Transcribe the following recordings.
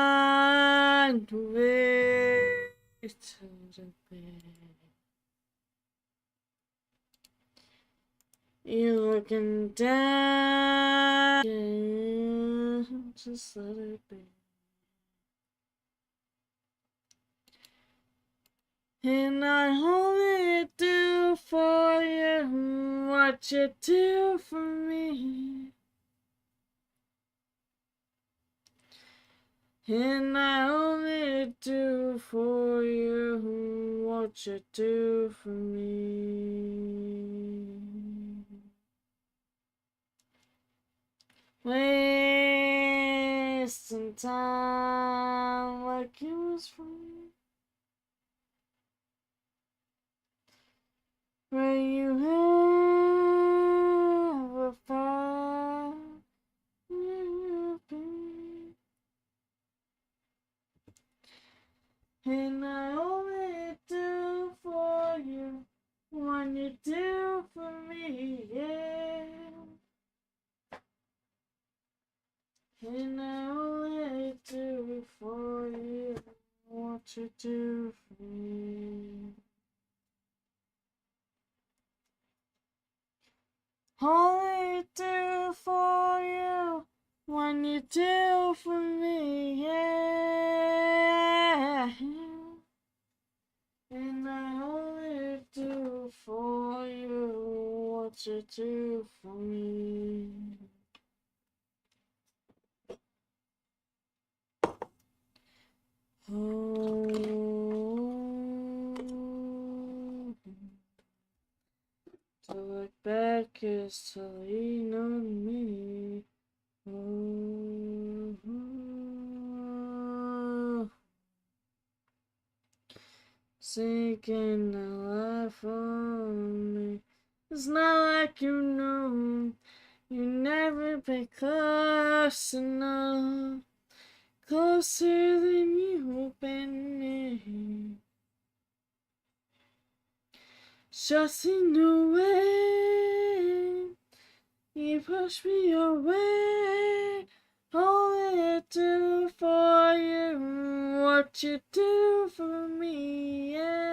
find ways to the bed. You're looking down, just let it be. And I only do for you what you do for me. And I only do for you what you do for me. Wasting time like it was free. Where you ever found you be. And I only do for you what you do for me, yeah. And I only do for you what you do for me. Only do for you what you do for me, yeah. And I only do for you what you do for me. Oh, to look back is to lean on me. Oh, sinking a life on me. It's not like you know, you never been close enough, closer than you've been. Just in the way, you push me away. Only do for you what you do for me, yeah.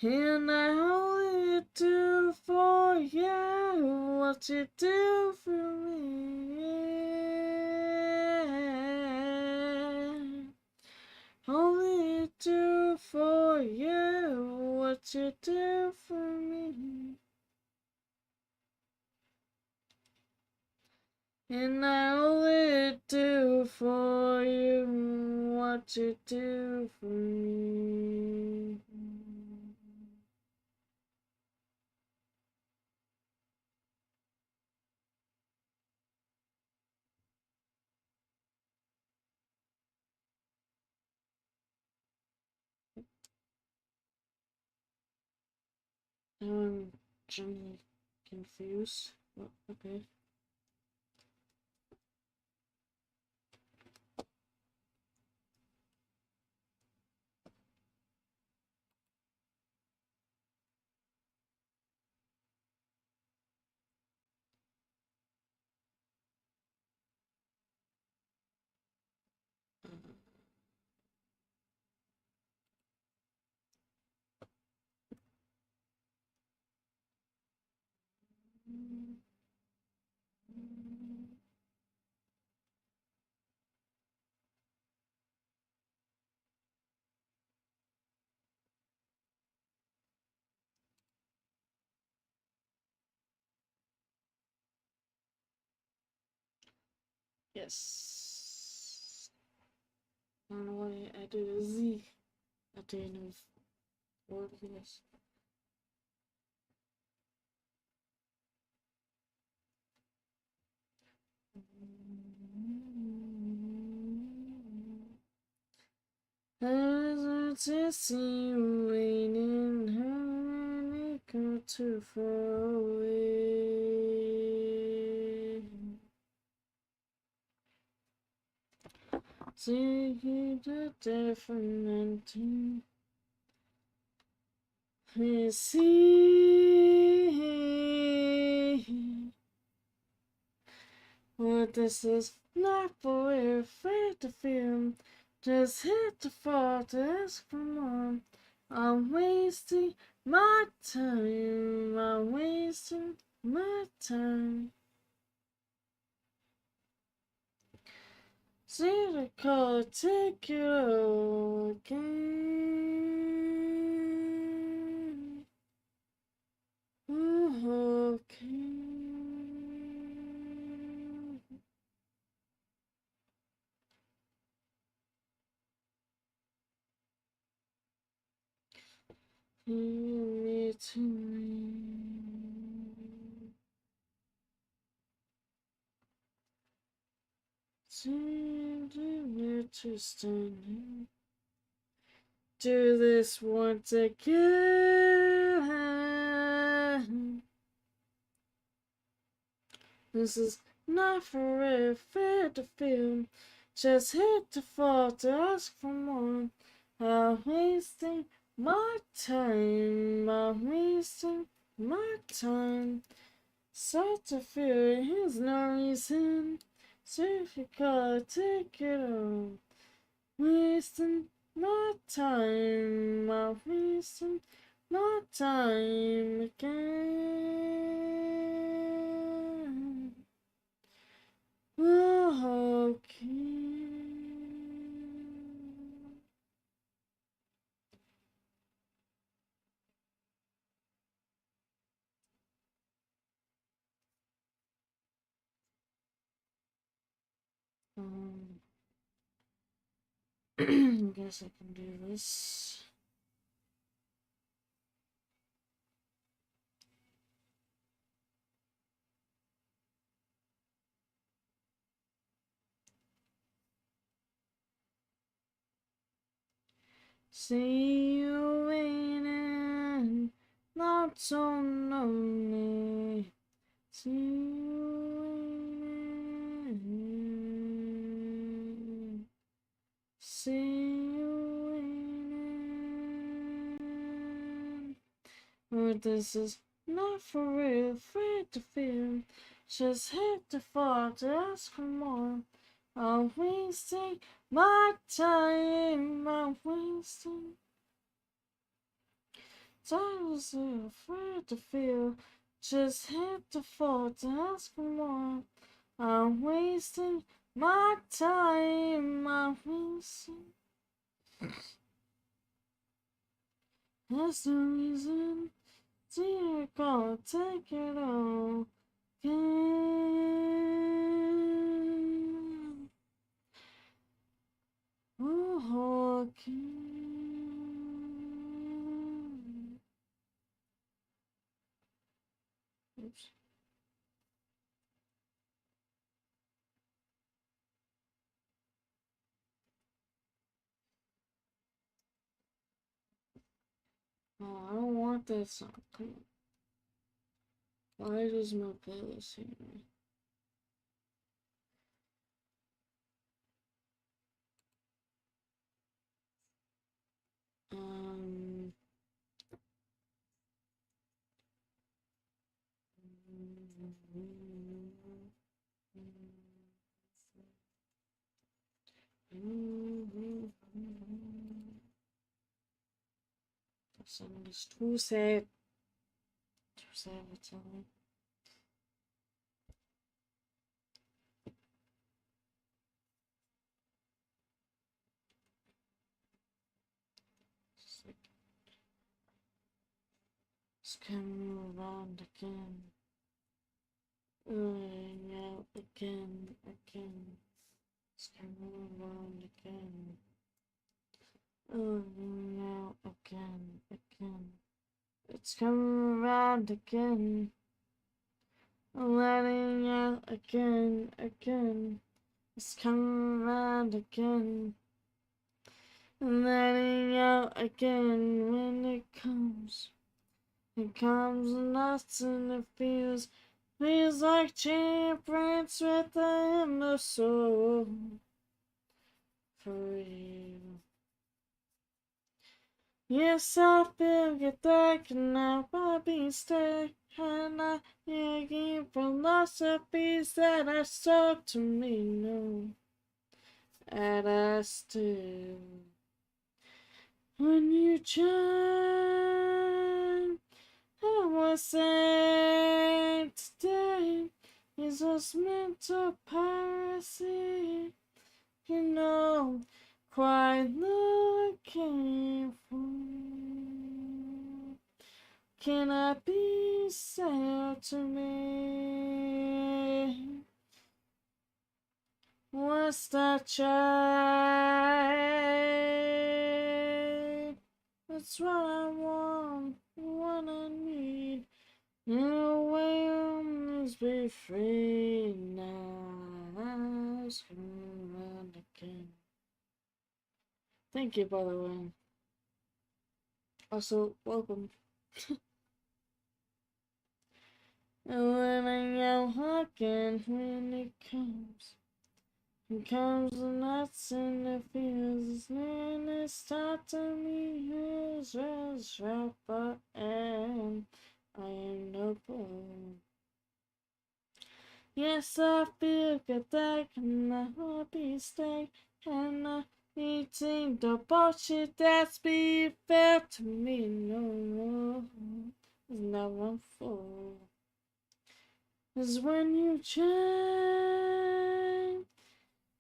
And I only do for you what you do for me, yeah. Only do for you what you do for me. And I only do for you what you do for me. I'm generally confused. Oh, okay. Yes. I don't know why I did a Z at the end of word, yes. I to see you waiting, honey, go too far away. Taking the different thing. We see But this is not for we're afraid to feel. Just hit the fall to ask for more. I'm wasting my time. I'm wasting my time. See the call, take it all again. Ooh, okay. Hear me to me. Seem to stand. Do this once again. This is not for fair to feel. Just hit the fall to ask for more. I'm wasting my time. I'm wasting my time. Start to feel there's no reason. So if you gotta take it all. Wasting my time. I'm wasting my time again. Oh, okay. I guess I can do this. See you waiting, not so lonely. See you waiting. See you waiting. But this is not for real, afraid to feel. Just hit the fall to ask for more. I'm wasting my time. I'm wasting time. So afraid to feel. Just hit the fall to ask for more. I'm wasting my time. I'm wasting. That's the reason. Dear God, take it all. Again. Oh, again. Oops. Oh, I don't want that song. Come on. Why does my playlist hate me? Um. That song is too sad. Too sad for telling. It's coming around again. Yeah, again. It's coming around again. Yeah, again. It's coming around again. Letting out again. It's coming around again. Letting out again when it comes. It comes nuts and it feels like champions with the soul. For you. Yes, I feel get that now I'll be staying and I hear philosophies that are so to me no and I still when you join I was saying today is just mental piracy you know quite looking for can I be said to me? What's that child? That's what I want, what I need. No way to be free now. Let's go around again. Thank you, by the way. Also, welcome. And when I am hugging when it comes. Here comes the nuts and the feels, and it's taught to me who's just right, but I am no fool. Yes, I feel good that my happy state, and I'm eating the bullshit that's being fed to me. No more, now I'm full. 'Cause when you change.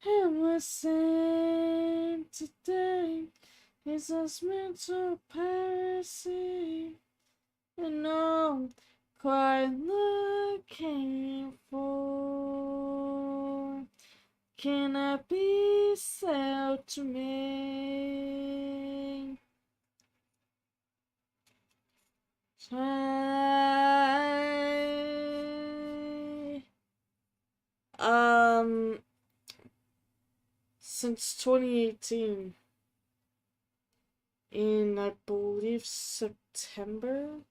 And we're saying today is us mental piracy. And I'm quite looking for. Can I be sold to me? Try. Since 2018. In, I believe, September.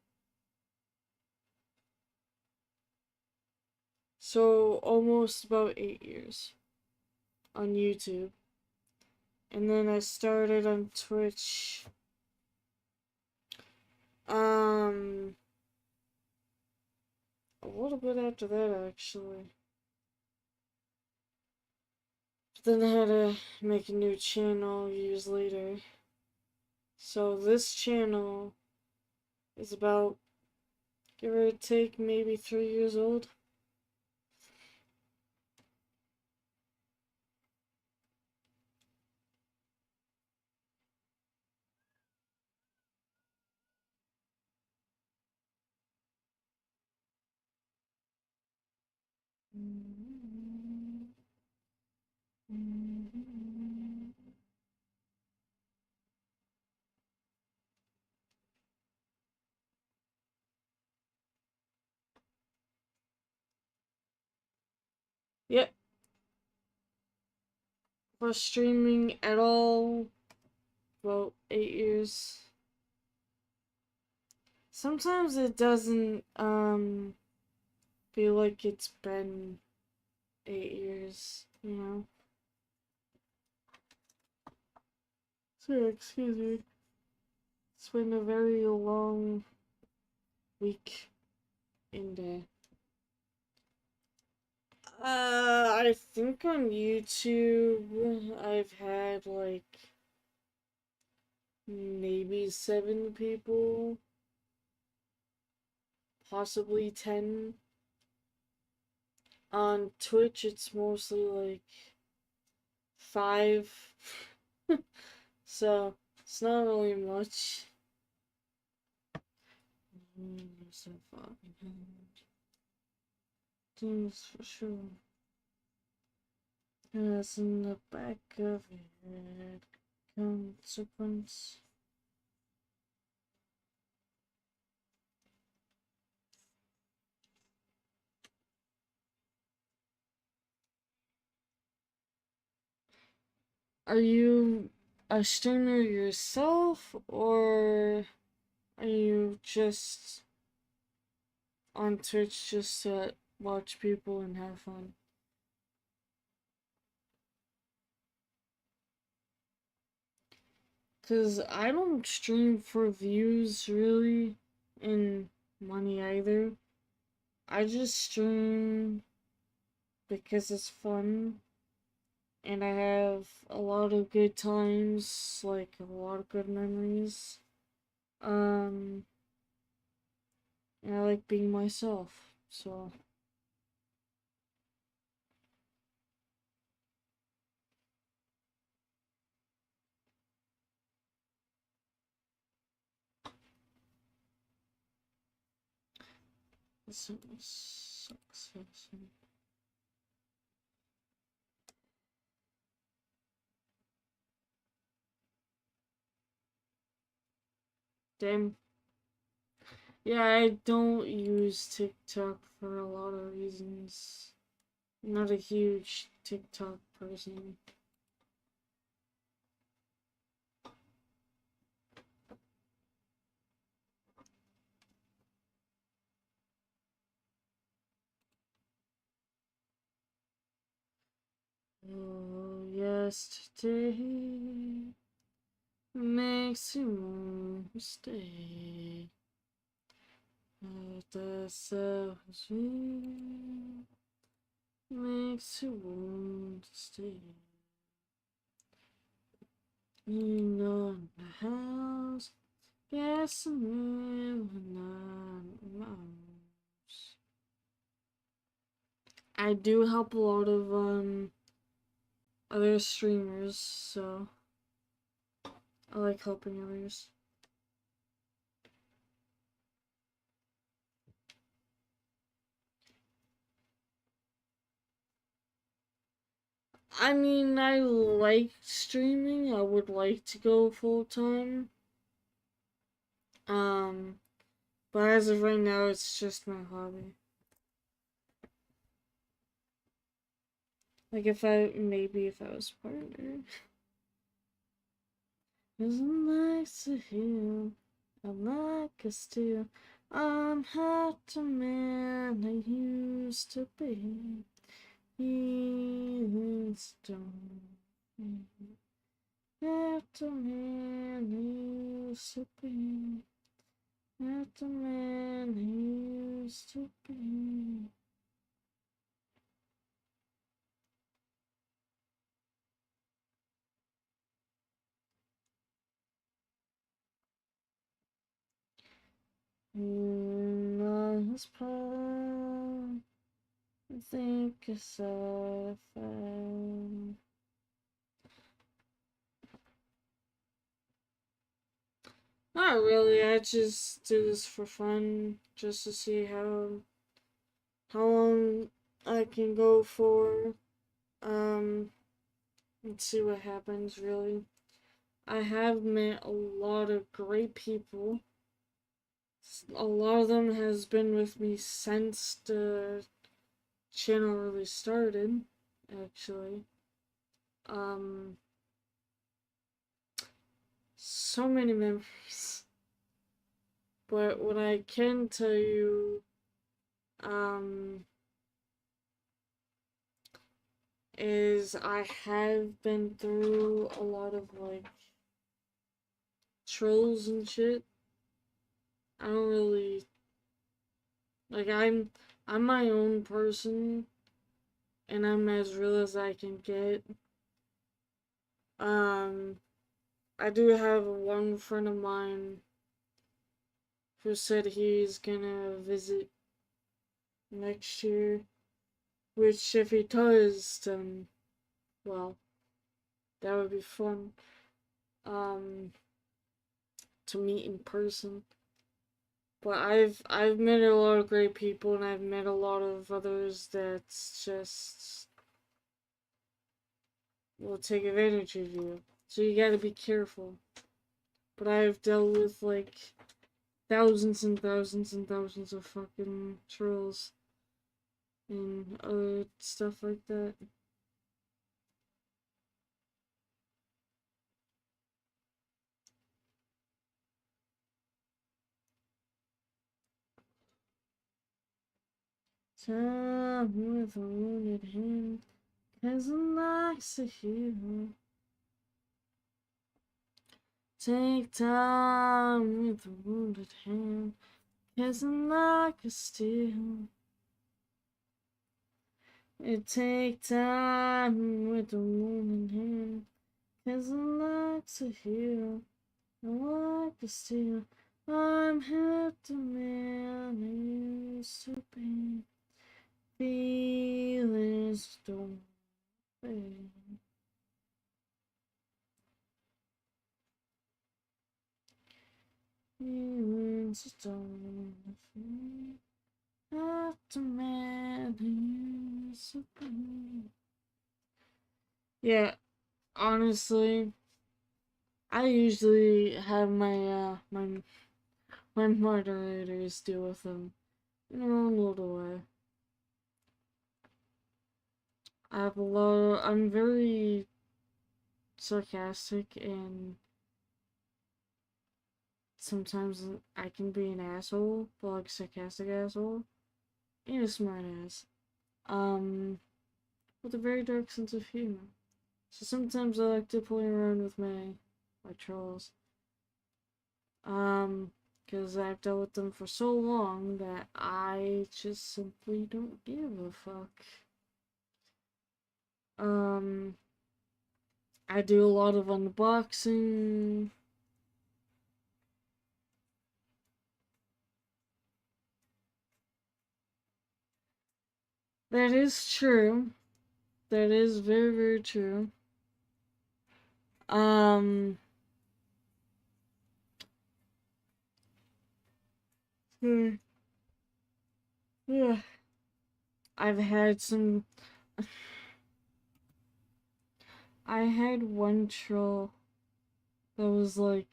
So almost about 8 years on YouTube. And then I started on Twitch. A little bit after that, actually. But then I had to make a new channel years later. So this channel is about, give or take, maybe 3 years old. Yep. For streaming at all, about 8 years. Sometimes it doesn't feel like it's been 8 years, you know? Sorry, excuse me. It's been a very long week in there. I think on YouTube I've had like maybe 7 people, possibly 10. On Twitch it's mostly like 5. So it's not really much. So far things for sure. Yes, in the back of your head, consequence. Are you a streamer yourself, or are you just on Twitch just to watch people and have fun? Cause I don't stream for views really and money either. I just stream because it's fun and I have a lot of good times, like a lot of good memories. Um, and I like being myself, so this sucks. Damn. Yeah, I don't use TikTok for a lot of reasons. I'm not a huge TikTok person. Oh, yesterday makes you want to stay. The selfish makes you want to stay. In on the house, guess I'm really not mouse. I do help a lot of other streamers, so I like helping others. I mean, I like streaming. I would like to go full time. Um, but as of right now, it's just my hobby. Like if I was partner. Cause I like to heal. I like us too. I'm half the man I used to be. He's done. Half the man I used to be. Half the man I used to be. On his palm, I think I saw a fire. Not really, I just do this for fun, just to see how long I can go for, and see what happens, really. I have met a lot of great people. A lot of them has been with me since the channel really started, actually. Um, so many memories. But what I can tell you, um, is I have been through a lot of like trolls and shit. I don't really like I'm my own person and I'm as real as I can get. Um I do have one friend of mine who said he's gonna visit next year, which if he does then well, that would be fun. Um to meet in person. But I've met a lot of great people and I've met a lot of others that's just will take advantage of you. So you gotta be careful. But I've dealt with like thousands and thousands and thousands of fucking trolls and other stuff like that. Time with a wounded hand, 'cause I'm like a hero. Take time with a wounded hand, kissing like a steel. It take time with a wounded hand, kissing like a heal, like a steel. I'm half the man I used to be. Feelings don't fade. Feelings don't fade. Half the man I used to be. Yeah, honestly, I usually have my moderators deal with them in their own little way. I'm very sarcastic and sometimes I can be an asshole, but like sarcastic asshole and a smart ass. With a very dark sense of humor. So sometimes I like to play around with my trolls. Because I've dealt with them for so long that I just simply don't give a fuck. Um, I do a lot of unboxing. That is true. That is very, very true. Um, hmm, yeah. I've had some. I had one troll that was like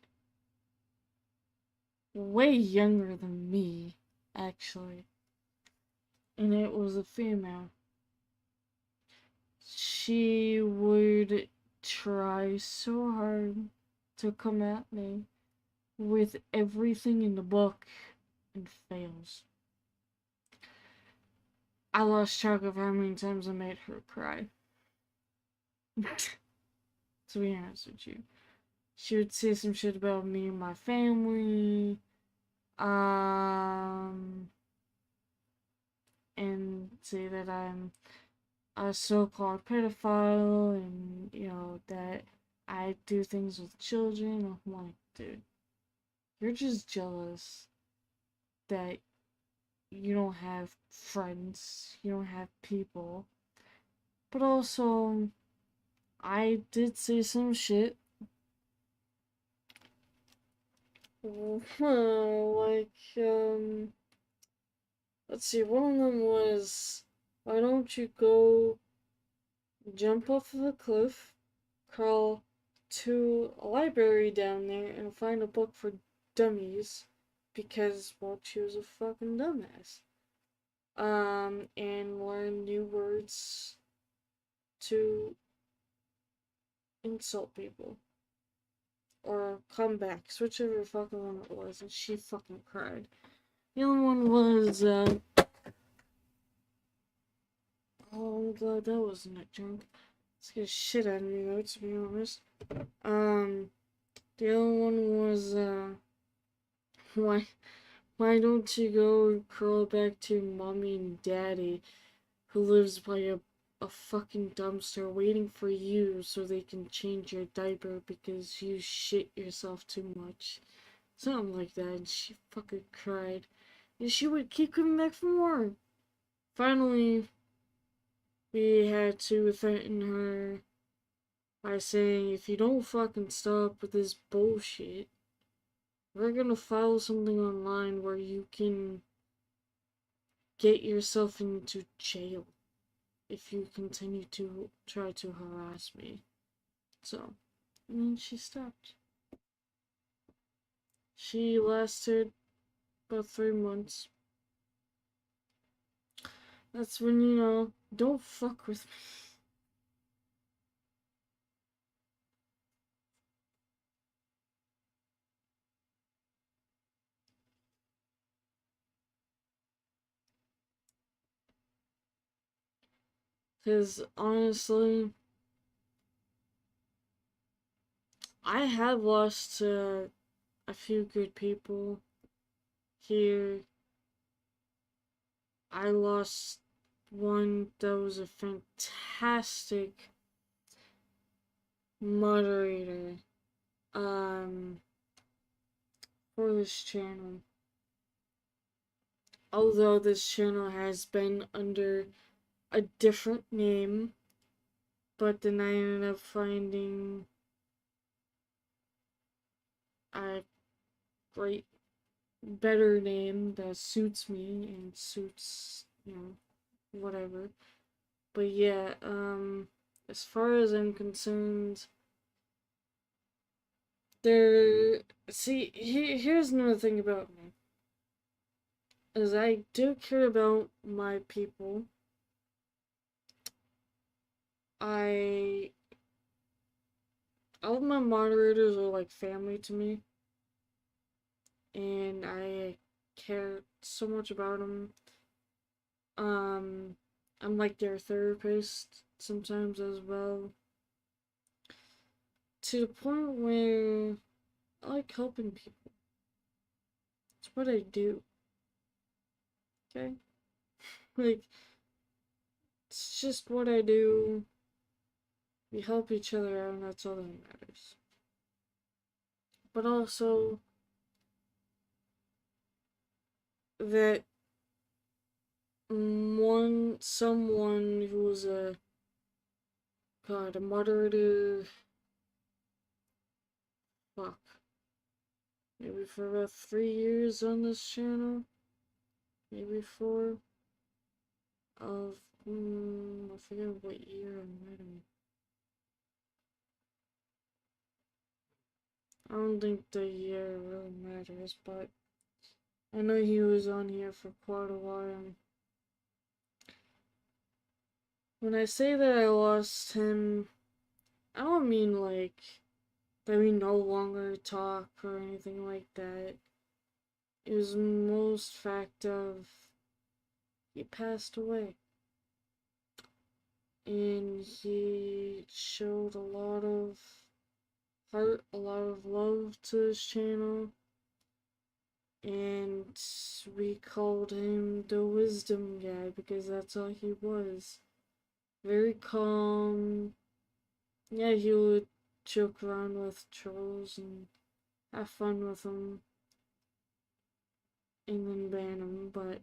way younger than me, actually. And it was a female. She would try so hard to come at me with everything in the book and fails. I lost track of how many times I made her cry. To be honest with you. She would say some shit about me and my family. Um, and say that I'm a so-called pedophile and, that I do things with children. I'm like, dude, you're just jealous that you don't have friends, you don't have people. But also, I did say some shit. Like, let's see, one of them was, why don't you go jump off of a cliff, crawl to a library down there, and find a book for dummies? Because, well, she was a fucking dumbass. And learn new words to insult people. Or comebacks, whichever fucking one it was, and she fucking cried. The other one was, oh, I'm glad that wasn't a joke. Scared shit out of me, though, to be honest. The other one was, why, why don't you go curl back to mommy and daddy, who lives by a fucking dumpster waiting for you so they can change your diaper because you shit yourself too much. Something like that, and she fucking cried. And she would keep coming back for more. Finally, we had to threaten her by saying, if you don't fucking stop with this bullshit, we're gonna file something online where you can get yourself into jail if you continue to try to harass me. So, and then she stopped. She lasted about 3 months. That's when, don't fuck with me. Because honestly, I have lost a few good people here. I lost one that was a fantastic moderator um for this channel. Although this channel has been under a different name, but then I ended up finding a great better name that suits me and suits, whatever. But yeah, as far as I'm concerned, there. See, here's another thing about me. Is I do care about my people. I. All of my moderators are like family to me. And I care so much about them. Um, I'm like their therapist sometimes as well. To the point where I like helping people. It's what I do. Okay? Like, it's just what I do. We help each other out, and that's all that matters. But also, that someone who was a moderator, fuck, maybe for about 3 years on this channel, maybe 4, of, I forget what year I'm writing. I don't think the year really matters, but I know he was on here for quite a while. When I say that I lost him, I don't mean like that we no longer talk or anything like that. It was most fact of he passed away. And he showed a lot of heart, a lot of love to his channel. And we called him the wisdom guy because that's all he was. Very calm. Yeah, he would joke around with trolls and have fun with them and then ban them, but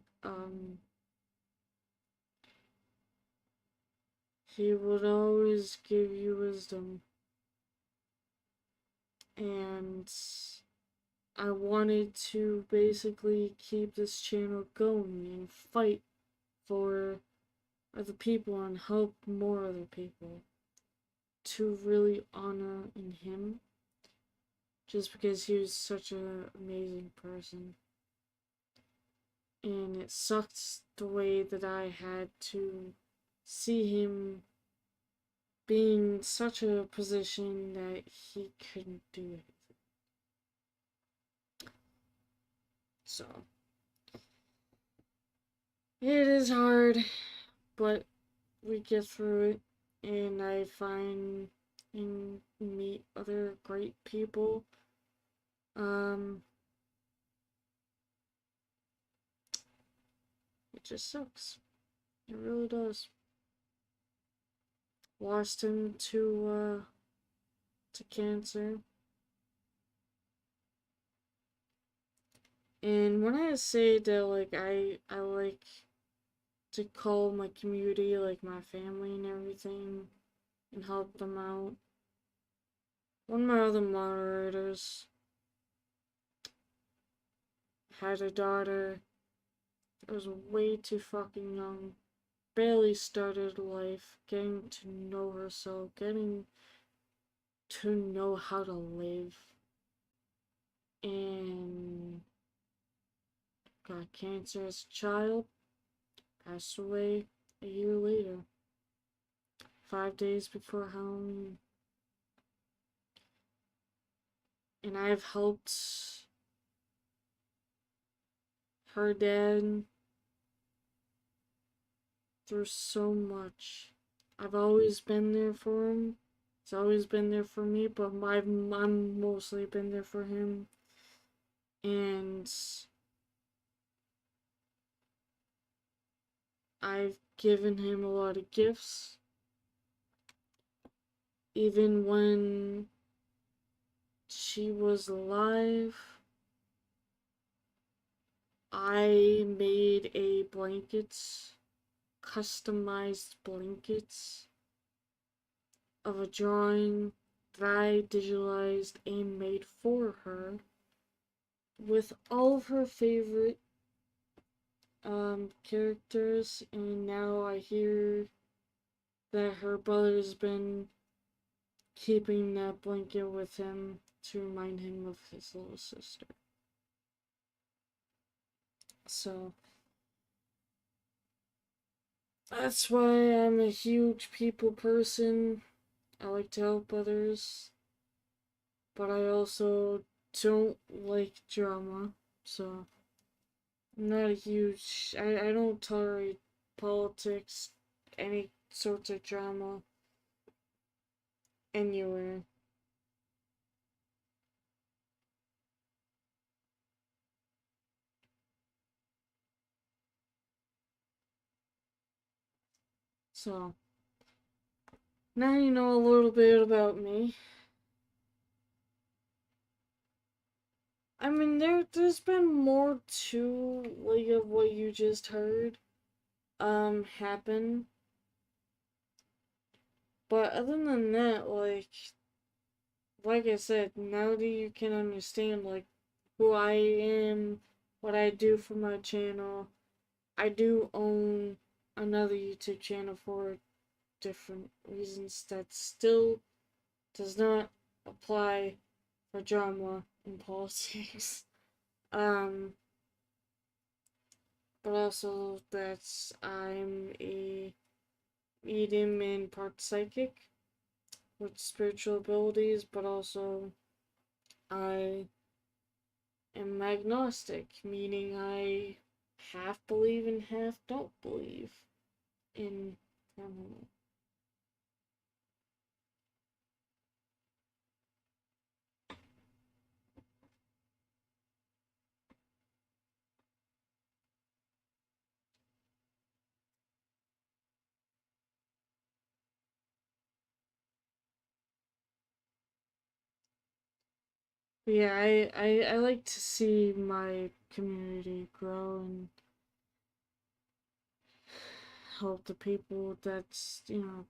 he would always give you wisdom. And I wanted to basically keep this channel going and fight for other people and help more other people to really honor in him, just because he was such an amazing person. And it sucked the way that I had to see him being such a position that he couldn't do anything. So, it is hard, but we get through it, and I find and meet other great people. It just sucks. It really does. Lost him to cancer. And when I say that, like, I like to call my community, like my family and everything, and help them out. One of my other moderators had a daughter that was way too fucking young, barely started life, getting to know herself, getting to know how to live, and got cancer as a child, passed away a year later, 5 days before Halloween. And I've helped her dad through so much. I've always been there for him. He's always been there for me, but I'm mostly been there for him. And I've given him a lot of gifts. Even when she was alive, I made a customized blankets of a drawing that I digitalized and made for her with all of her favorite characters, and now I hear that her brother's been keeping that blanket with him to remind him of his little sister. So that's why I'm a huge people person. I like to help others, but I also don't like drama. So I'm not a huge. I don't tolerate politics, any sorts of drama anywhere. So now you know a little bit about me. I mean, there's been more to like of what you just heard happen, but other than that, like I said, now that you can understand like who I am, what I do for my channel, I do own another YouTube channel for different reasons that still does not apply for drama and politics. Um, but also that I'm a medium and part psychic with spiritual abilities, but also I am agnostic, meaning I half believe and half don't believe in paranormal. But yeah, I like to see my community grow and help the people that's,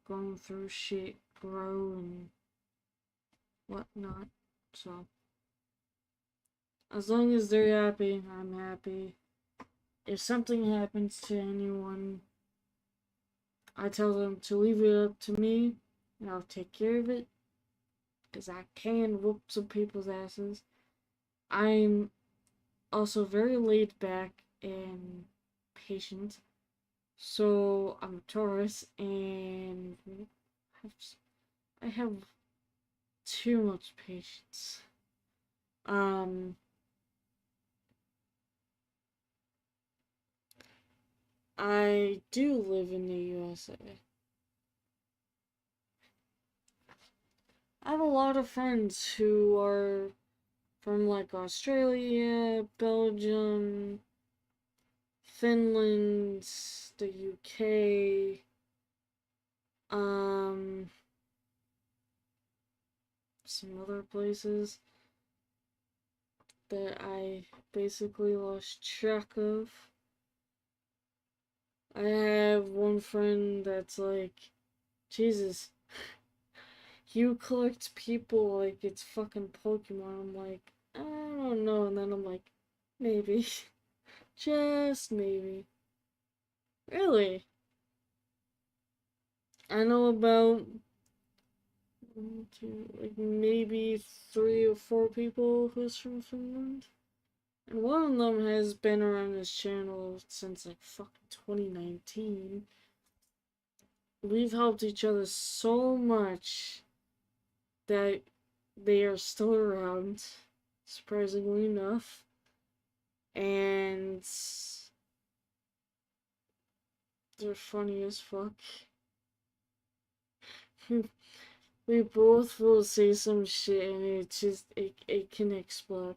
going through shit grow and whatnot. So, as long as they're happy, I'm happy. If something happens to anyone, I tell them to leave it up to me and I'll take care of it. Because I can whoop some people's asses. I'm also very laid back and patient. So I'm a Taurus and I have too much patience. Um, I do live in the USA. I have a lot of friends who are from like Australia, Belgium, Finland, the UK, um, some other places that I basically lost track of. I have one friend that's like, Jesus, you collect people like it's fucking Pokemon. I'm like, I don't know. And then I'm like, maybe. Just maybe. Really? I know about one, two, like maybe 3 or 4 people who's from Finland. And one of them has been around this channel since like fucking 2019. We've helped each other so much that they are still around, surprisingly enough. And they're funny as fuck. we both will say some shit and it can explode.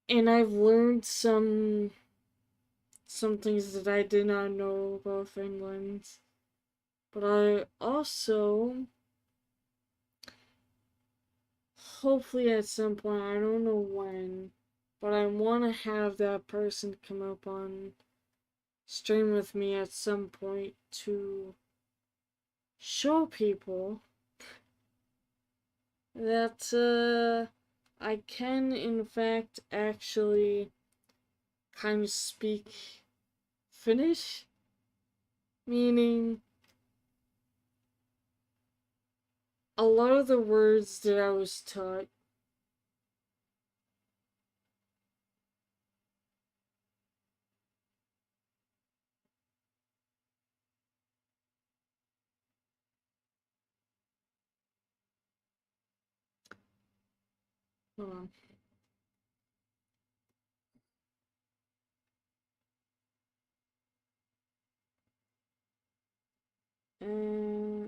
And I've learned some things that I did not know about Finland. But I also, hopefully at some point, I don't know when, but I want to have that person come up on stream with me at some point to show people that I can, in fact, actually kind of speak Finnish, meaning a lot of the words that I was taught. Hold on. Uh,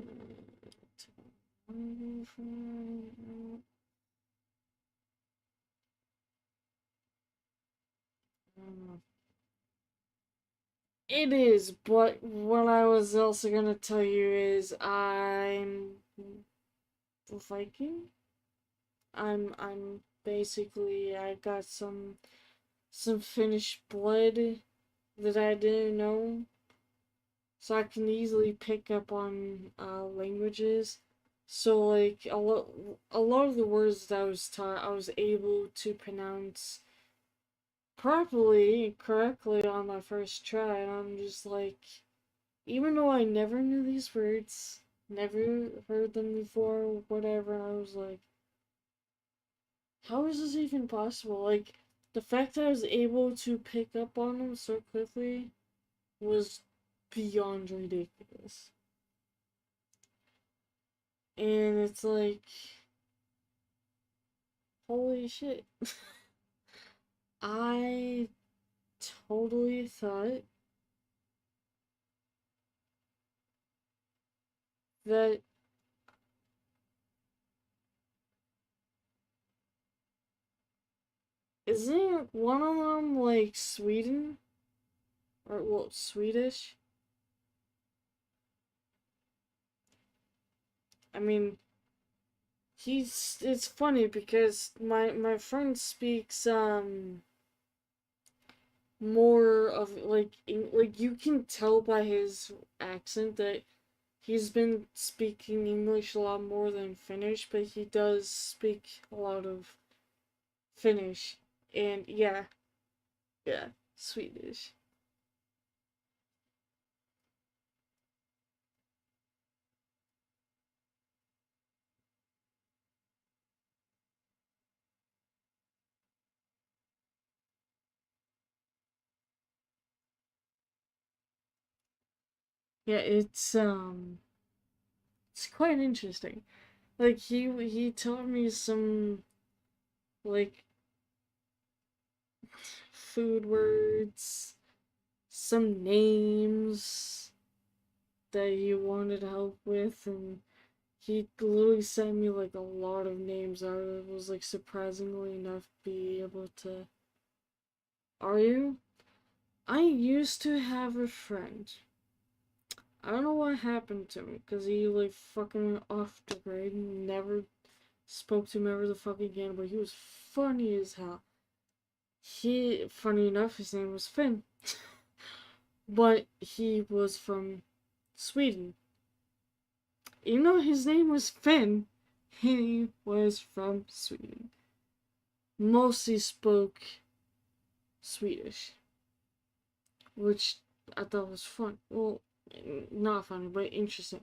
it is, but what I was also gonna tell you is I'm Viking. I'm basically I got some Finnish blood that I didn't know, so I can easily pick up on languages. So like a lot of the words that I was taught, I was able to pronounce properly, correctly on my first try, and I'm just like, even though I never knew these words, never heard them before, whatever, I was like, how is this even possible? Like, the fact that I was able to pick up on them so quickly was beyond ridiculous. And it's like, holy shit. I totally thought that isn't one of them like Sweden? Or, well, Swedish? I mean, it's funny because my friend speaks more of like you can tell by his accent that he's been speaking English a lot more than Finnish, but he does speak a lot of Finnish. And yeah, yeah, Swedish. Yeah, it's quite interesting. Like he taught me some like food words, some names that he wanted help with, and he literally sent me like a lot of names. I was like surprisingly enough be able to. Are you? I used to have a friend. I don't know what happened to him because he like fucking went off the grid and never spoke to him ever the fuck again. But he was funny as hell. Funny enough, his name was Finn, but he was from Sweden. Even though his name was Finn, he was from Sweden. Mostly spoke Swedish, which I thought was fun. Well, not funny, but interesting.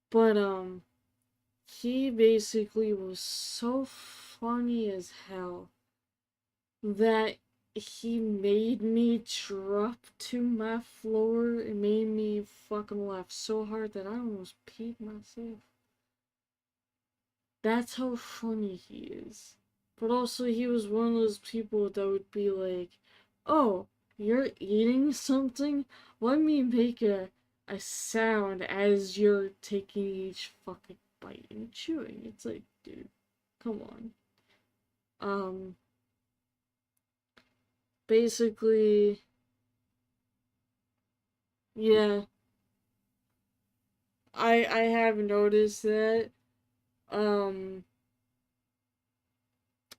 But he basically was so funny as hell that he made me drop to my floor. It made me fucking laugh so hard that I almost peed myself. That's how funny he is. But also, he was one of those people that would be like, oh, you're eating something? Let me make a sound as you're taking each fucking biting and chewing. It's like, dude, come on. Um, basically, yeah, I have noticed that. Um,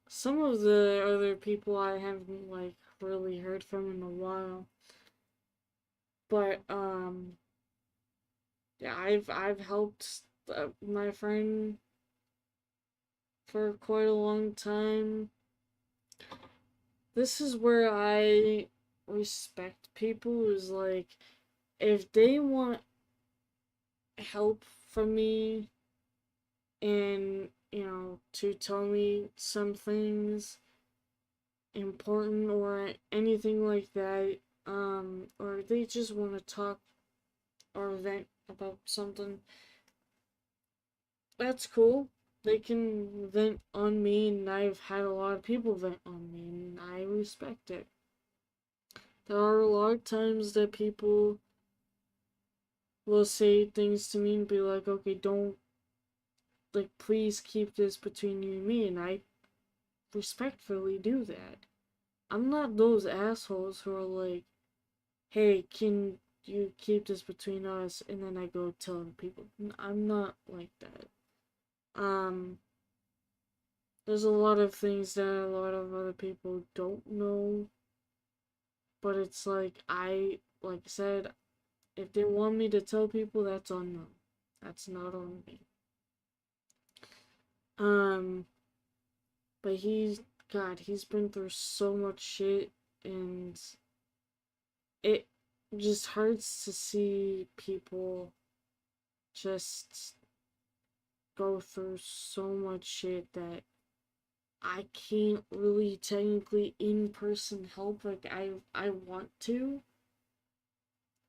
some of the other people I haven't like really heard from in a while, but yeah, I've helped my friend for quite a long time. This is where I respect people is like if they want help from me and to tell me some things important or anything like that, or they just want to talk or vent about something, that's cool. They can vent on me, and I've had a lot of people vent on me, and I respect it. There are a lot of times that people will say things to me and be like, okay, don't, like, please keep this between you and me, and I respectfully do that. I'm not those assholes who are like, hey, can you keep this between us? And then I go telling people. I'm not like that. Um, there's a lot of things that a lot of other people don't know, but it's like I said, if they want me to tell people, that's on them. That's not on me. Um, but he's been through so much shit, and it just hurts to see people just go through so much shit that I can't really technically in person help like I want to,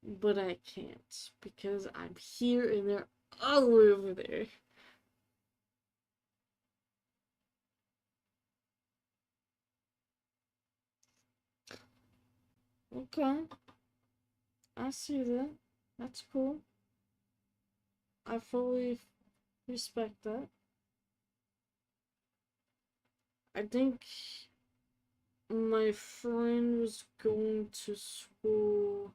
but I can't because I'm here and they're all the way over there. Okay, I see that. That's cool. I fully respect that. I think my friend was going to school.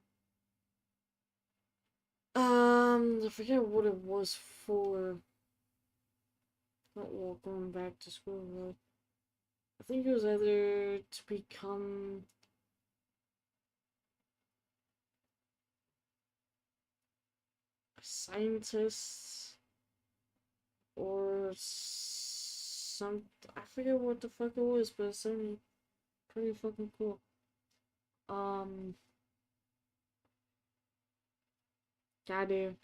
I forget what it was for. Not well, going back to school, but I think it was either to become a scientist or some. I forget what the fuck it was, but it sounded pretty fucking cool. Um, goddamn,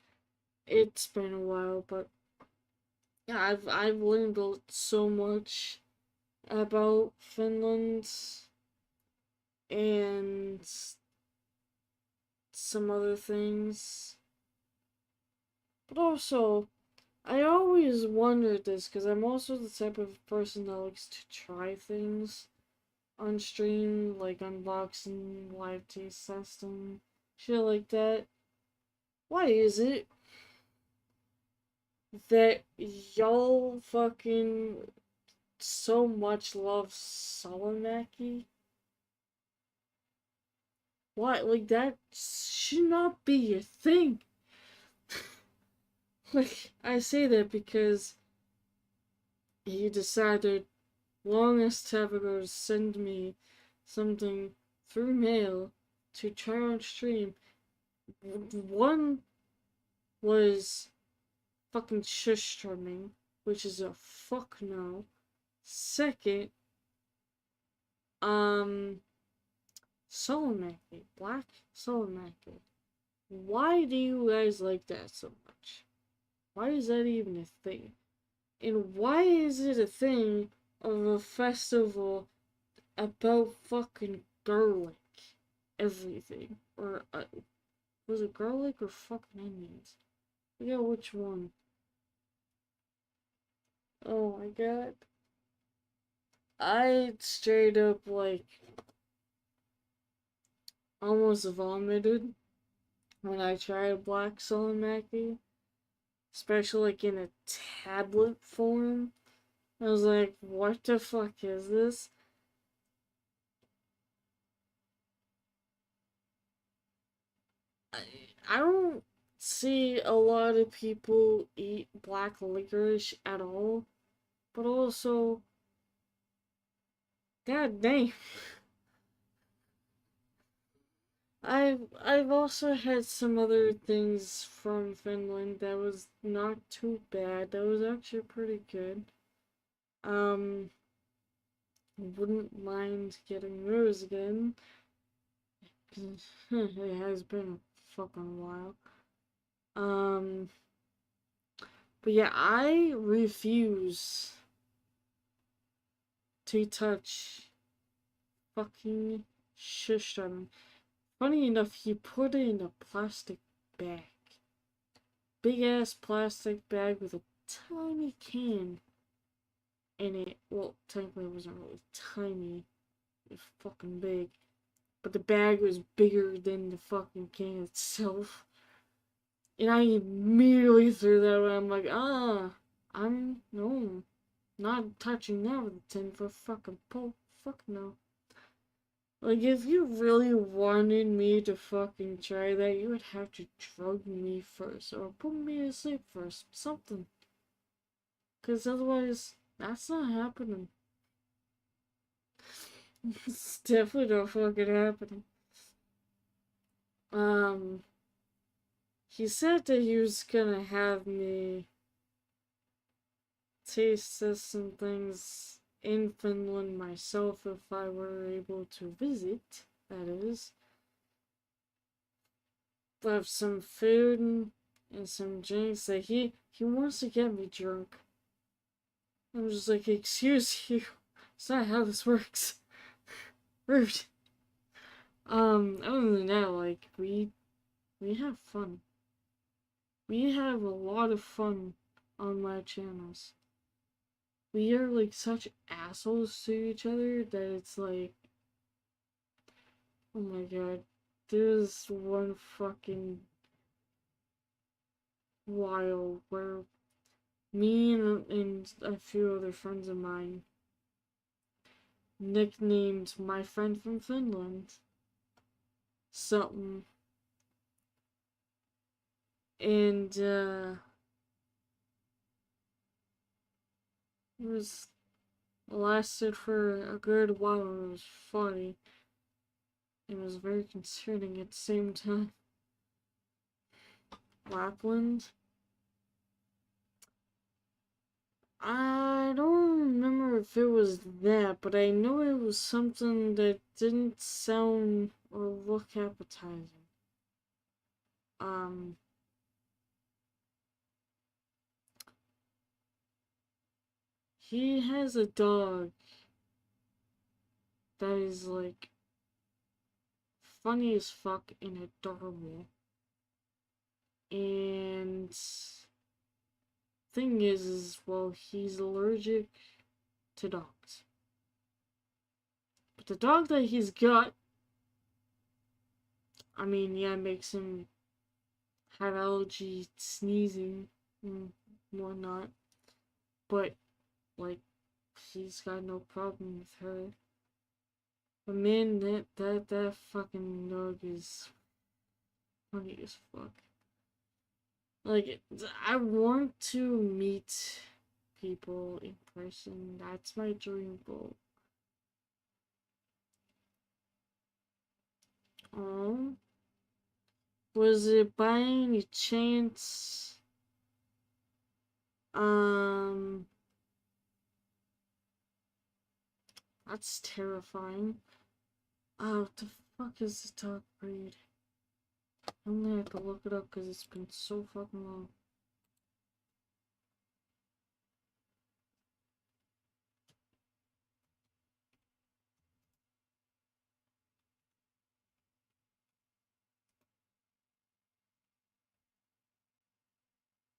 it's been a while, but yeah, I've learned so much about Finland and some other things, but also I always wondered this because I'm also the type of person that likes to try things on stream, like unboxing, live taste testing, shit like that. Why is it that y'all fucking so much love Salamaki? Why? Like, that should not be a thing. Like, I say that because he decided longest time ago to send me something through mail to try on stream. One was fucking shush strumming, which is a fuck no. Second, um, Solomaki, Black Solomaki. Why do you guys like that so much? Why is that even a thing? And why is it a thing of a festival about fucking garlic? Everything. Or, was it garlic or fucking onions? I forget which one. Oh my god. I straight up, like, almost vomited when I tried black Solomaki. especially like in a tablet form. I was like, what the fuck is this? I, I don't see a lot of people eat black licorice at all, but also, god damn. I've also had some other things from Finland that was not too bad. That was actually pretty good. Um, wouldn't mind getting those again. It has been a fucking while. Um, but yeah, I refuse to touch fucking shish. Funny enough, he put it in a plastic bag. Big ass plastic bag with a tiny can in it. Well, technically it wasn't really tiny. It was fucking big. But the bag was bigger than the fucking can itself. And I immediately threw that away. I'm like, I'm, no, not touching that with a 10-foot fucking pole. Fuck no. Like, if you really wanted me to fucking try that, you would have to drug me first, or put me to sleep first, something. Because otherwise, that's not happening. It's definitely not fucking happening. He said that he was gonna have me taste some things in Finland myself if I were able to visit, that is. Have some food and some drinks that he wants to get me drunk. I'm just like, excuse you. It's not how this works. Rude. Other than that, like, we have fun. We have a lot of fun on my channels. We are like such assholes to each other that it's like, oh my god. There's one fucking while where me and a few other friends of mine nicknamed my friend from Finland something, and it was lasted for a good while. It was funny. It was very concerning at the same time. Lapland. I don't remember if it was that, but I know it was something that didn't sound or look appetizing. Um, he has a dog that is like funny as fuck and adorable. And thing is well, he's allergic to dogs. But the dog that he's got, I mean, yeah, makes him have allergy, sneezing, and whatnot. But, like, he's got no problem with her. But man, that fucking dog is funny as fuck. Like, I want to meet people in person. That's my dream goal. Was it by any chance, um, that's terrifying. Oh, what the fuck is the dog breed? I only have to look it up because it's been so fucking long.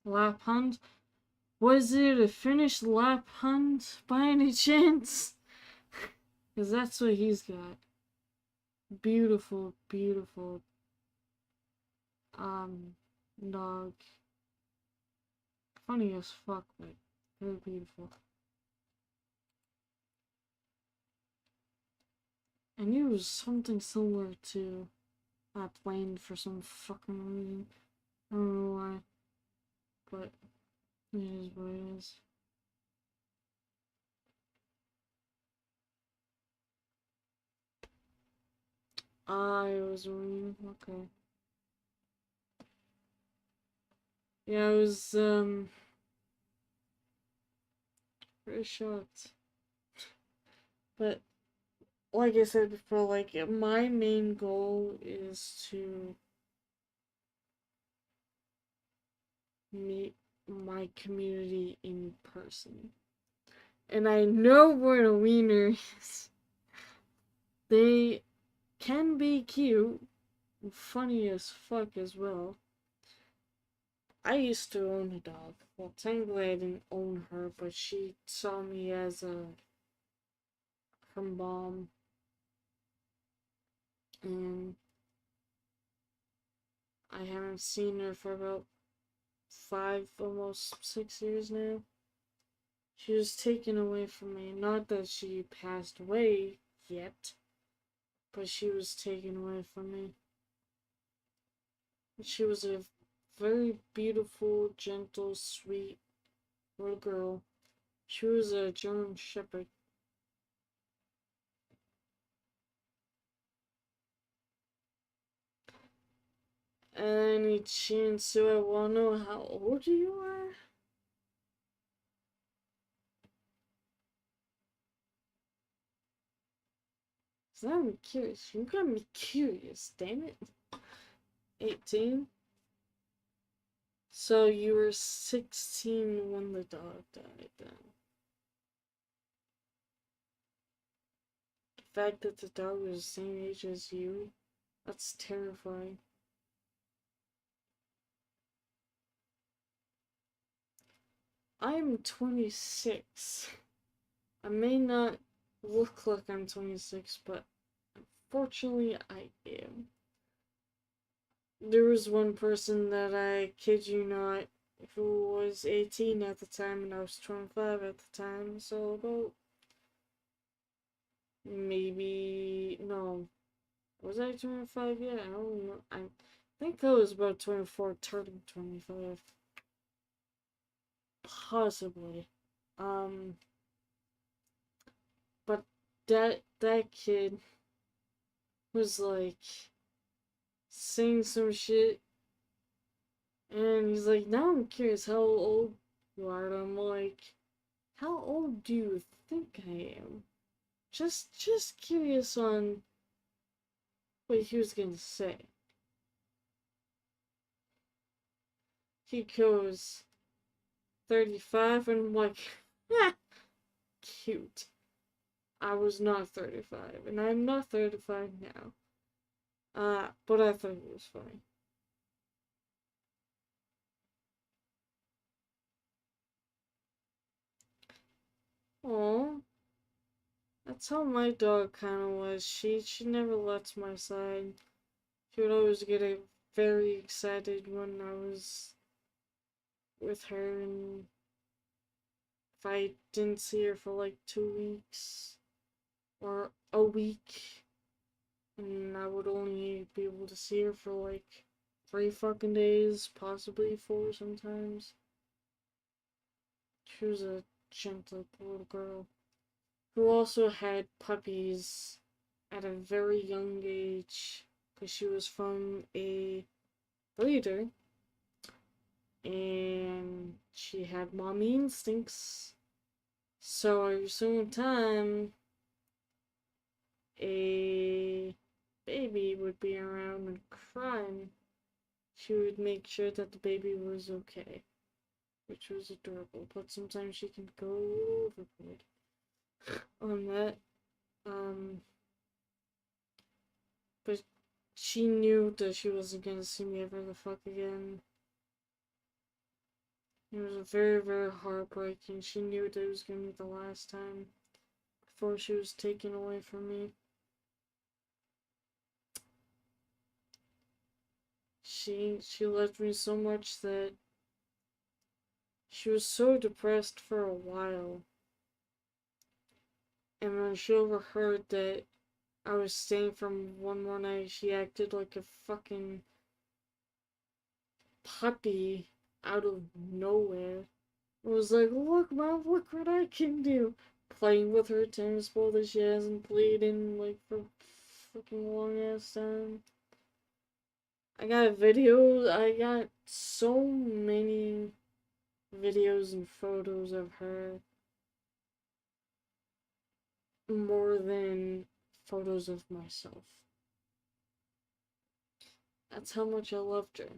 Lap hunt? Was it a Finnish lap hunt by any chance? Because that's what he's got. Beautiful, beautiful, dog. funny as fuck, but very beautiful. I knew it was something similar to Dwayne for some fucking reason. I don't know why, but it is what it is. I was reading. Okay. Yeah, I was very shocked. But like I said before, like my main goal is to meet my community in person. And I know where the wieners they can be cute, funny as fuck as well. I used to own a dog. Well, technically I didn't own her, but she saw me as her mom, and I haven't seen her for about 5, almost 6 years now. She was taken away from me. Not that she passed away yet, but she was taken away from me. She was a very beautiful, gentle, sweet little girl. She was a German Shepherd. Any chance do I want to know how old you are? Cause I'm curious. You got me curious, damn it. 18? So you were 16 when the dog died then. The fact that the dog was the same age as you, that's terrifying. I'm 26. I may not look like I'm 26, but unfortunately I am. There was one person that I kid you not, who was 18 at the time and I was 25 at the time, so about maybe, no, was I 25 yet? I don't know. I think I was about 24, turning 25. Possibly. But that kid was like saying some shit, and he's like, now I'm curious how old you are. And I'm like, how old do you think I am? Just curious on what he was gonna say. He goes 35, and I'm like, cute. I was not 35, and I'm not 35 now. But I thought it was funny. Aw, that's how my dog kind of was. She never left my side. She would always get very excited when I was with her, and if I didn't see her for like 2 weeks or a week, and I would only be able to see her for like 3 fucking days, possibly 4 sometimes. She was a gentle little girl who also had puppies at a very young age because she was from a breeder and she had mommy instincts. So every single time a baby would be around and crying, she would make sure that the baby was okay, which was adorable. But sometimes she can go overboard on that. But she knew that she wasn't gonna see me ever the fuck again. It was very, very heartbreaking. She knew that it was gonna be the last time before she was taken away from me. She loved me so much that she was so depressed for a while. And when she overheard that I was staying from one more night, she acted like a fucking puppy out of nowhere. It was like, look, Mom, look what I can do. Playing with her tennis ball that she hasn't played in like for fucking long ass time. I got videos, I got so many videos and photos of her more than photos of myself. That's how much I loved her.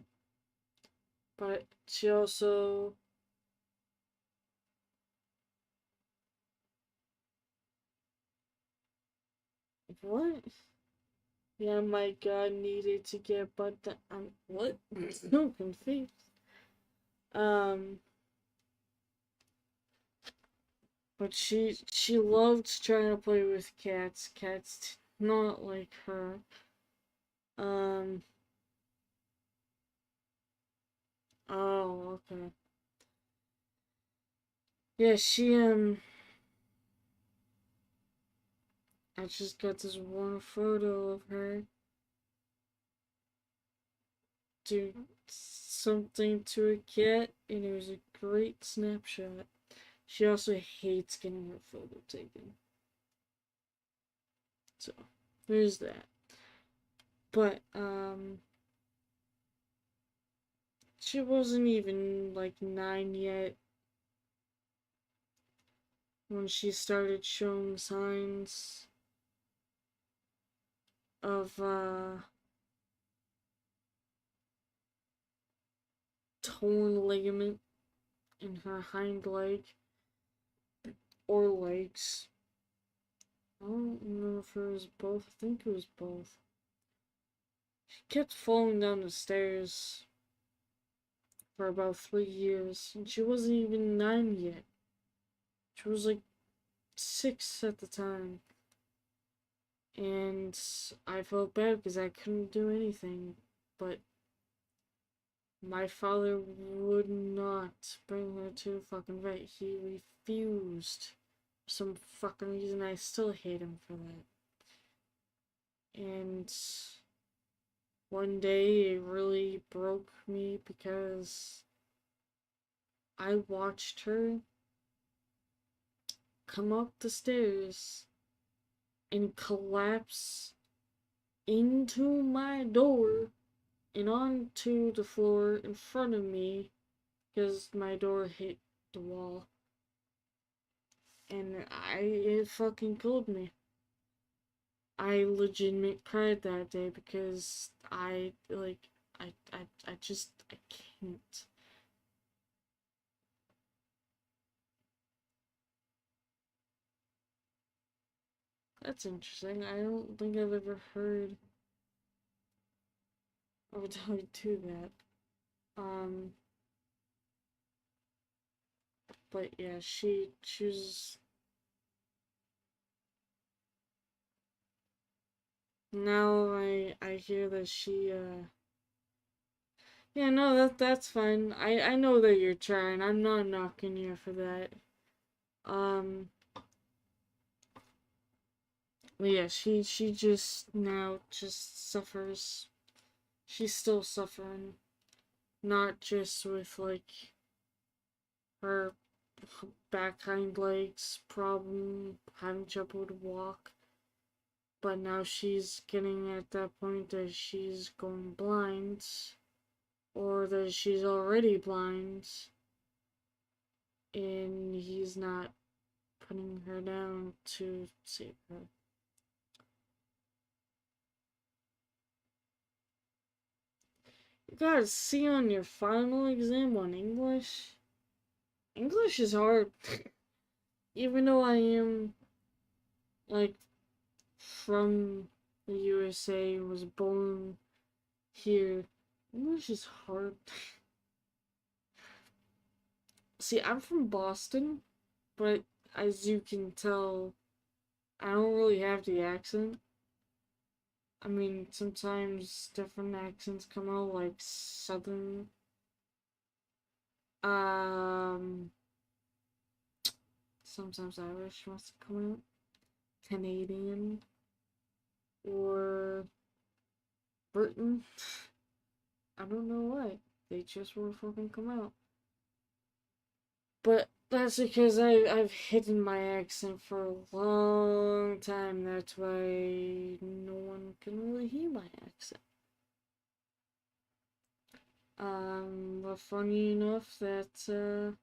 But she also what? Yeah, my God needed to get but I'm what? So confused. Um but she loved trying to play with cats. Cats not like her. Um oh, okay. Yeah, I just got this one photo of her do something to a cat, and it was a great snapshot. She also hates getting her photo taken. So, there's that. But, she wasn't even like 9 yet when she started showing signs of, torn ligament in her hind leg or legs. I don't know if it was both. I think it was both. She kept falling down the stairs for about 3 years, and she wasn't even 9 yet. She was like 6 at the time. And I felt bad because I couldn't do anything, but my father would not bring her to the fucking vet. He refused. For some fucking reason, I still hate him for that. And one day it really broke me because I watched her come up the stairs and collapse into my door and onto the floor in front of me because my door hit the wall. And it fucking killed me. I legitimately cried that day because I just, I can't. That's interesting. I don't think I've ever heard of a dog do that. Um, but yeah, she was, now I hear that she, yeah, no, that's fine. I know that you're trying. I'm not knocking you for that. Um, yeah, she just now just suffers. She's still suffering, not just with like her back hind legs problem, having trouble to walk, but now she's getting at that point that she's going blind, or that she's already blind, and he's not putting her down to save her. You got a C on your final exam on English? English is hard. Even though I am, like, from the USA, was born here, English is hard. See, I'm from Boston, but as you can tell, I don't really have the accent. I mean, sometimes different accents come out, like Southern Um, Sometimes Irish wants to come out. Canadian or Britain. I don't know why. They just won't fucking come out. But that's because I've hidden my accent for a long time. That's why no one can really hear my accent. But funny enough, that the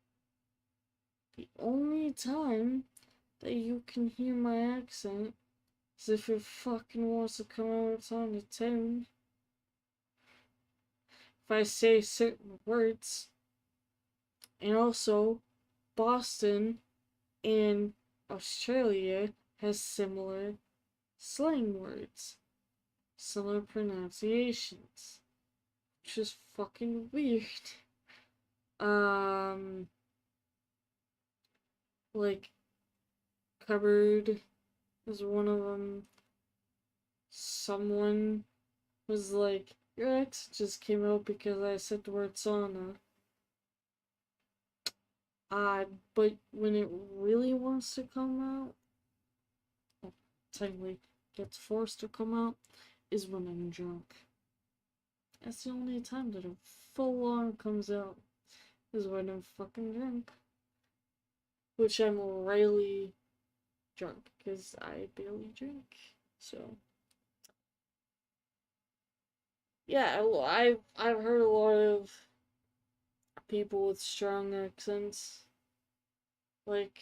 only time that you can hear my accent is if it fucking wants to come out on the tone. If I say certain words, and also Boston and Australia has similar slang words, similar pronunciations, which is fucking weird. Um, like cupboard is one of them. Someone was like, "Your ex just came out because I said the word sauna." But when it really wants to come out, well, technically gets forced to come out, is when I'm drunk. That's the only time that a full on comes out, is when I'm fucking drunk. Which I'm rarely drunk, because I barely drink. So, yeah, I've heard a lot of people with strong accents, like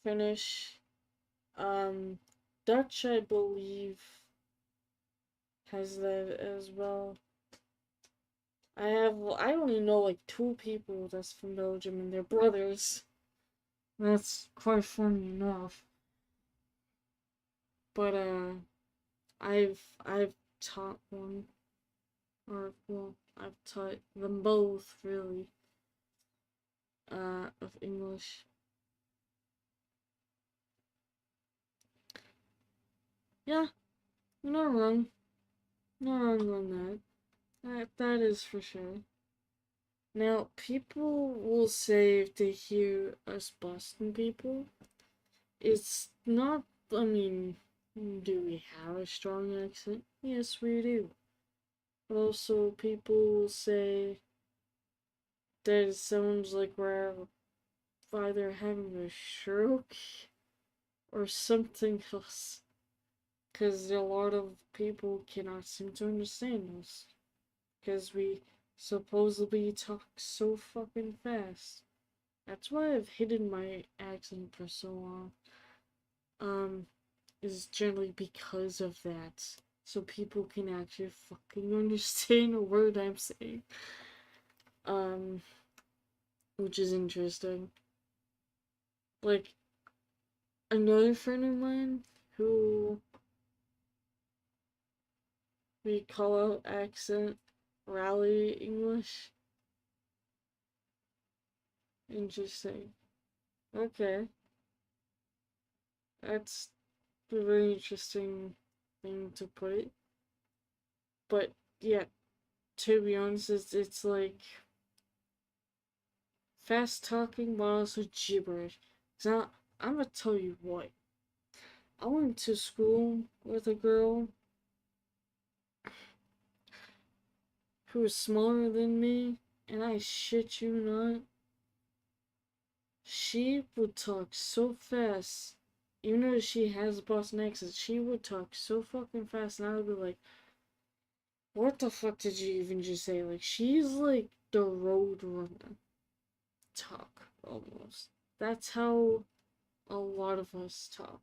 Finnish, um, Dutch, I believe, has that as well. I only know like two people that's from Belgium and they're brothers. That's quite funny enough. But I've taught one, or well, I've taught them both really, of English. Yeah, you're not wrong. Not wrong on that. That is for sure. Now, people will say if they hear us Boston people, it's not, I mean, do we have a strong accent? Yes, we do. But also, people will say that it sounds like we're either having a stroke or something else. Because a lot of people cannot seem to understand us. Because we supposedly talk so fucking fast. That's why I've hidden my accent for so long. Um, is generally because of that. So people can actually fucking understand a word I'm saying. Um, which is interesting. Like, another friend of mine who we call out accent rally English. Interesting. Okay. That's a very interesting thing to put it. But yeah, to be honest, it's like fast talking but also gibberish. So I'm gonna tell you what. I went to school with a girl who was smaller than me, and I shit you not, she would talk so fast. Even though she has a Boston accent, she would talk so fucking fast, and I would be like, what the fuck did you even just say? Like, she's like the road runner talk, almost. That's how a lot of us talk.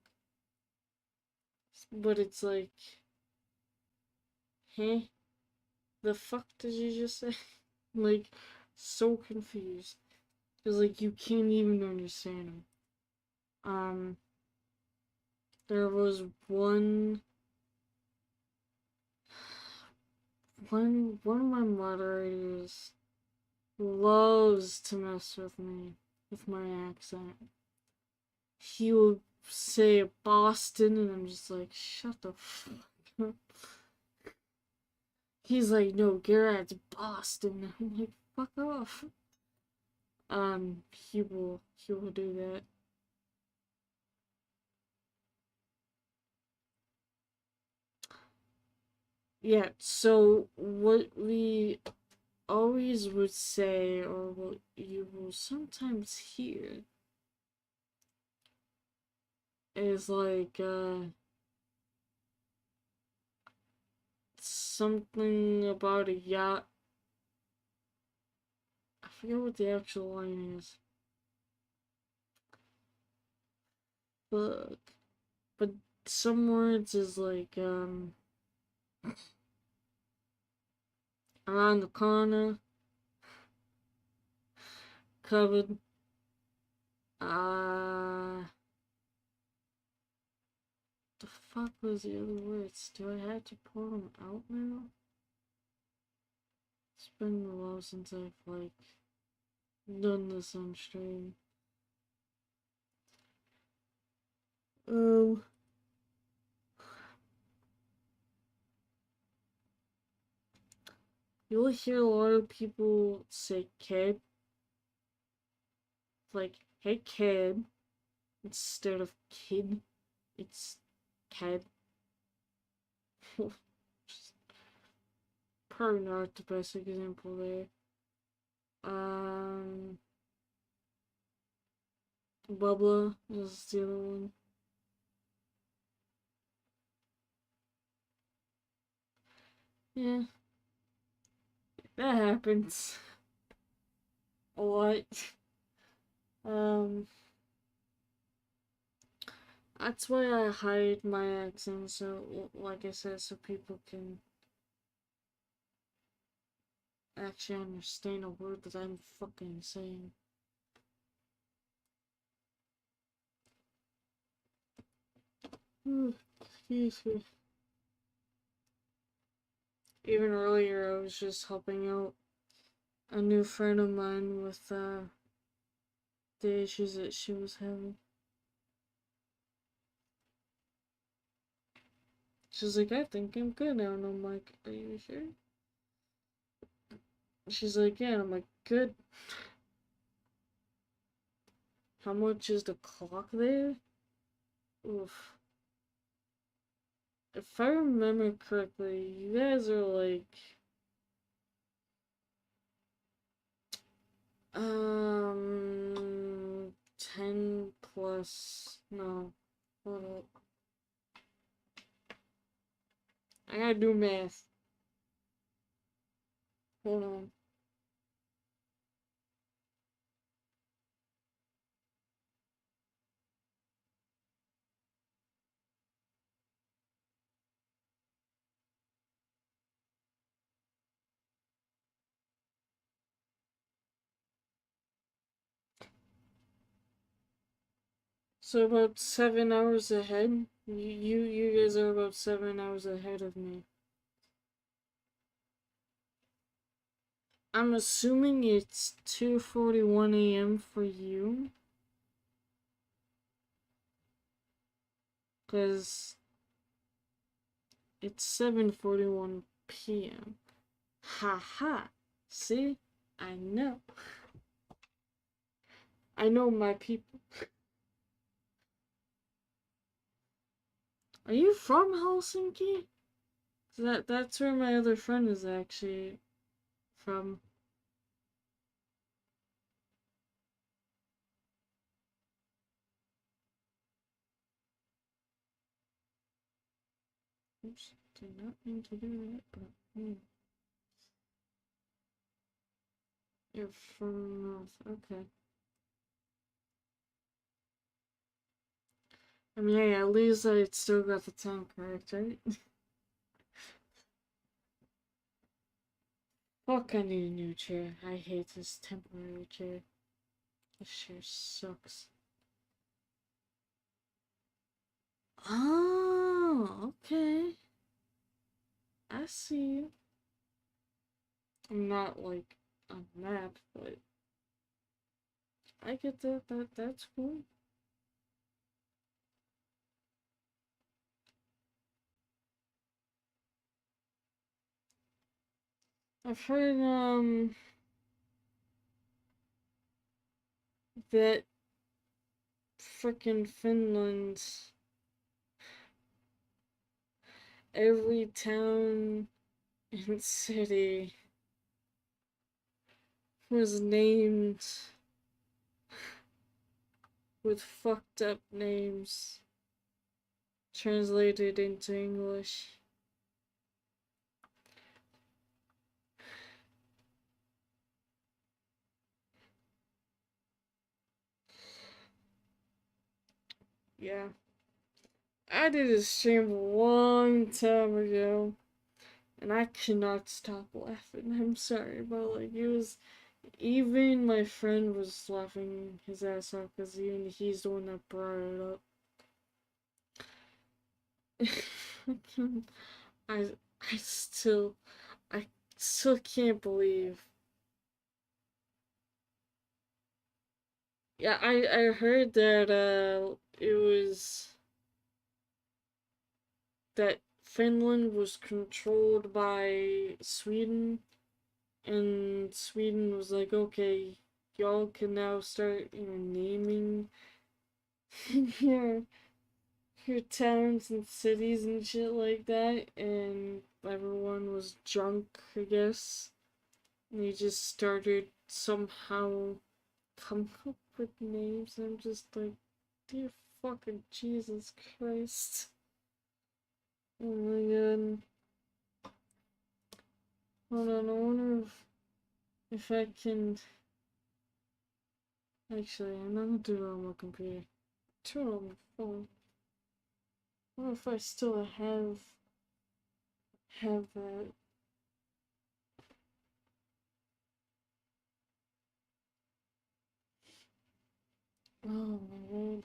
But it's like, hey, the fuck did you just say? Like, so confused. Because, like, you can't even understand them. There was one of my moderators loves to mess with me with my accent. He would say Boston, and I'm just like, shut the fuck up. He's like, no, Garrett's Boston. I'm like, fuck off. he will do that. Yeah, so what we always would say, or what you will sometimes hear, is like, something about a yacht. I forget what the actual line is. Fuck. But some words is like, around the corner, covered, the fuck was the other words? Do I have to pull them out now? It's been a while since I've, like, done this on stream. Um, you'll hear a lot of people say kid, like, hey kid, instead of kid, it's kid. Probably not the best example there. Bubba is the other one. Yeah, that happens a lot. Um, that's why I hide my accent, so, like I said, so people can actually understand a word that I'm fucking saying. Excuse me. Even earlier, I was just helping out a new friend of mine with the issues that she was having. She's like, I think I'm good now, and I'm like, are you sure? She's like, yeah, and I'm like, good. How much is the clock there? Oof. If I remember correctly, you guys are like, 10 plus, no, hold up. I gotta do math. Hold on. So about 7 hours ahead. You guys are about 7 hours ahead of me. I'm assuming it's 2:41 a.m. for you. Cause it's 7:41 p.m. Ha. See? I know. I know my people. Are you from Helsinki? That's where my other friend is actually from. Oops, did not mean to do that, but you're from North. Okay. I mean, yeah, at least I still got the time correct, right? Fuck, I need a new chair. I hate this temporary chair. This chair sucks. Oh, okay. I see you. I'm not like a map, but I get that. That's cool. I've heard that frickin' Finland, every town and city was named with fucked up names translated into English. Yeah. I did a stream a long time ago, and I cannot stop laughing. I'm sorry, but like, it was. Even my friend was laughing his ass off because even he's the one that brought it up. I, I still, I still can't believe. Yeah, I heard that it was that Finland was controlled by Sweden, and Sweden was like, okay, y'all can now start, naming your your towns and cities and shit like that, and everyone was drunk, I guess. And they just started somehow coming up with names. I'm just like, dear fucking Jesus Christ. Oh my god. Hold on, I wonder if I can. Actually, I'm not gonna do it on my computer. Turn it on my phone. I wonder if I still have that. Oh my god.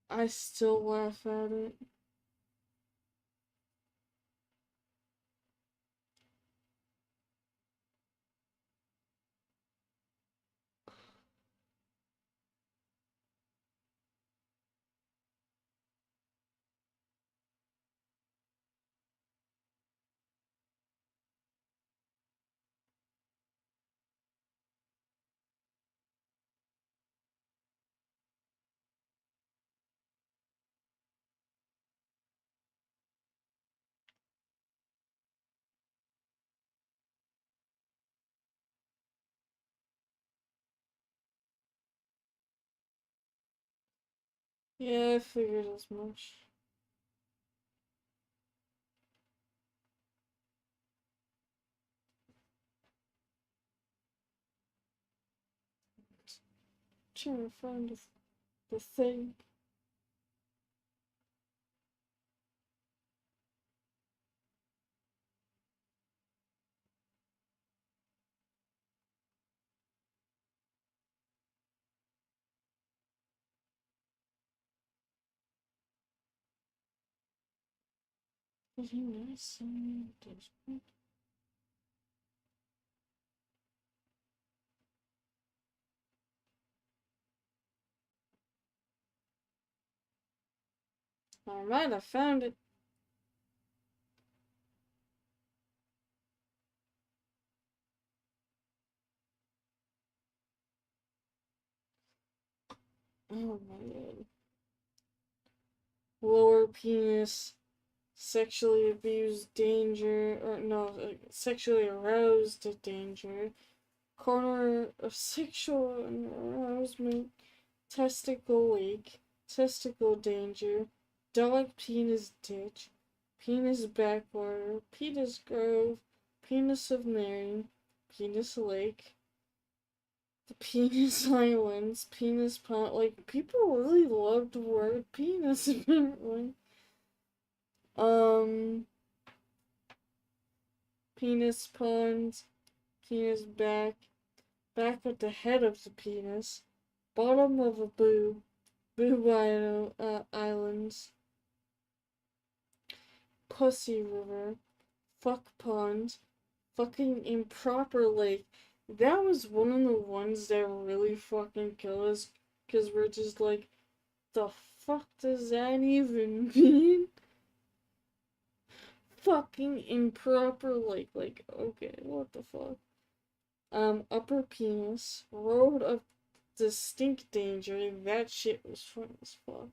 I still laugh at it. Yeah, I figured as much. Trying to find the thing. Pretty nice. Alright, I found it. Oh my god. Lower penis, sexually abused danger, or no, sexually aroused danger. Corner of sexual arousement, testicle lake, testicle danger, dog penis ditch, penis backwater, penis grove, penis of Marion, penis lake, the penis islands, penis pond. Like, people really love the word penis apparently. Penis ponds, penis back at the head of the penis, bottom of a boob islands, pussy river, fuck pond, fucking improper lake. That was one of the ones that really fucking kill us, because we're just like, the fuck does that even mean? Fucking improper lake. Like, okay, what the fuck? Upper penis, road of Distinct Danger. That shit was fun as fuck.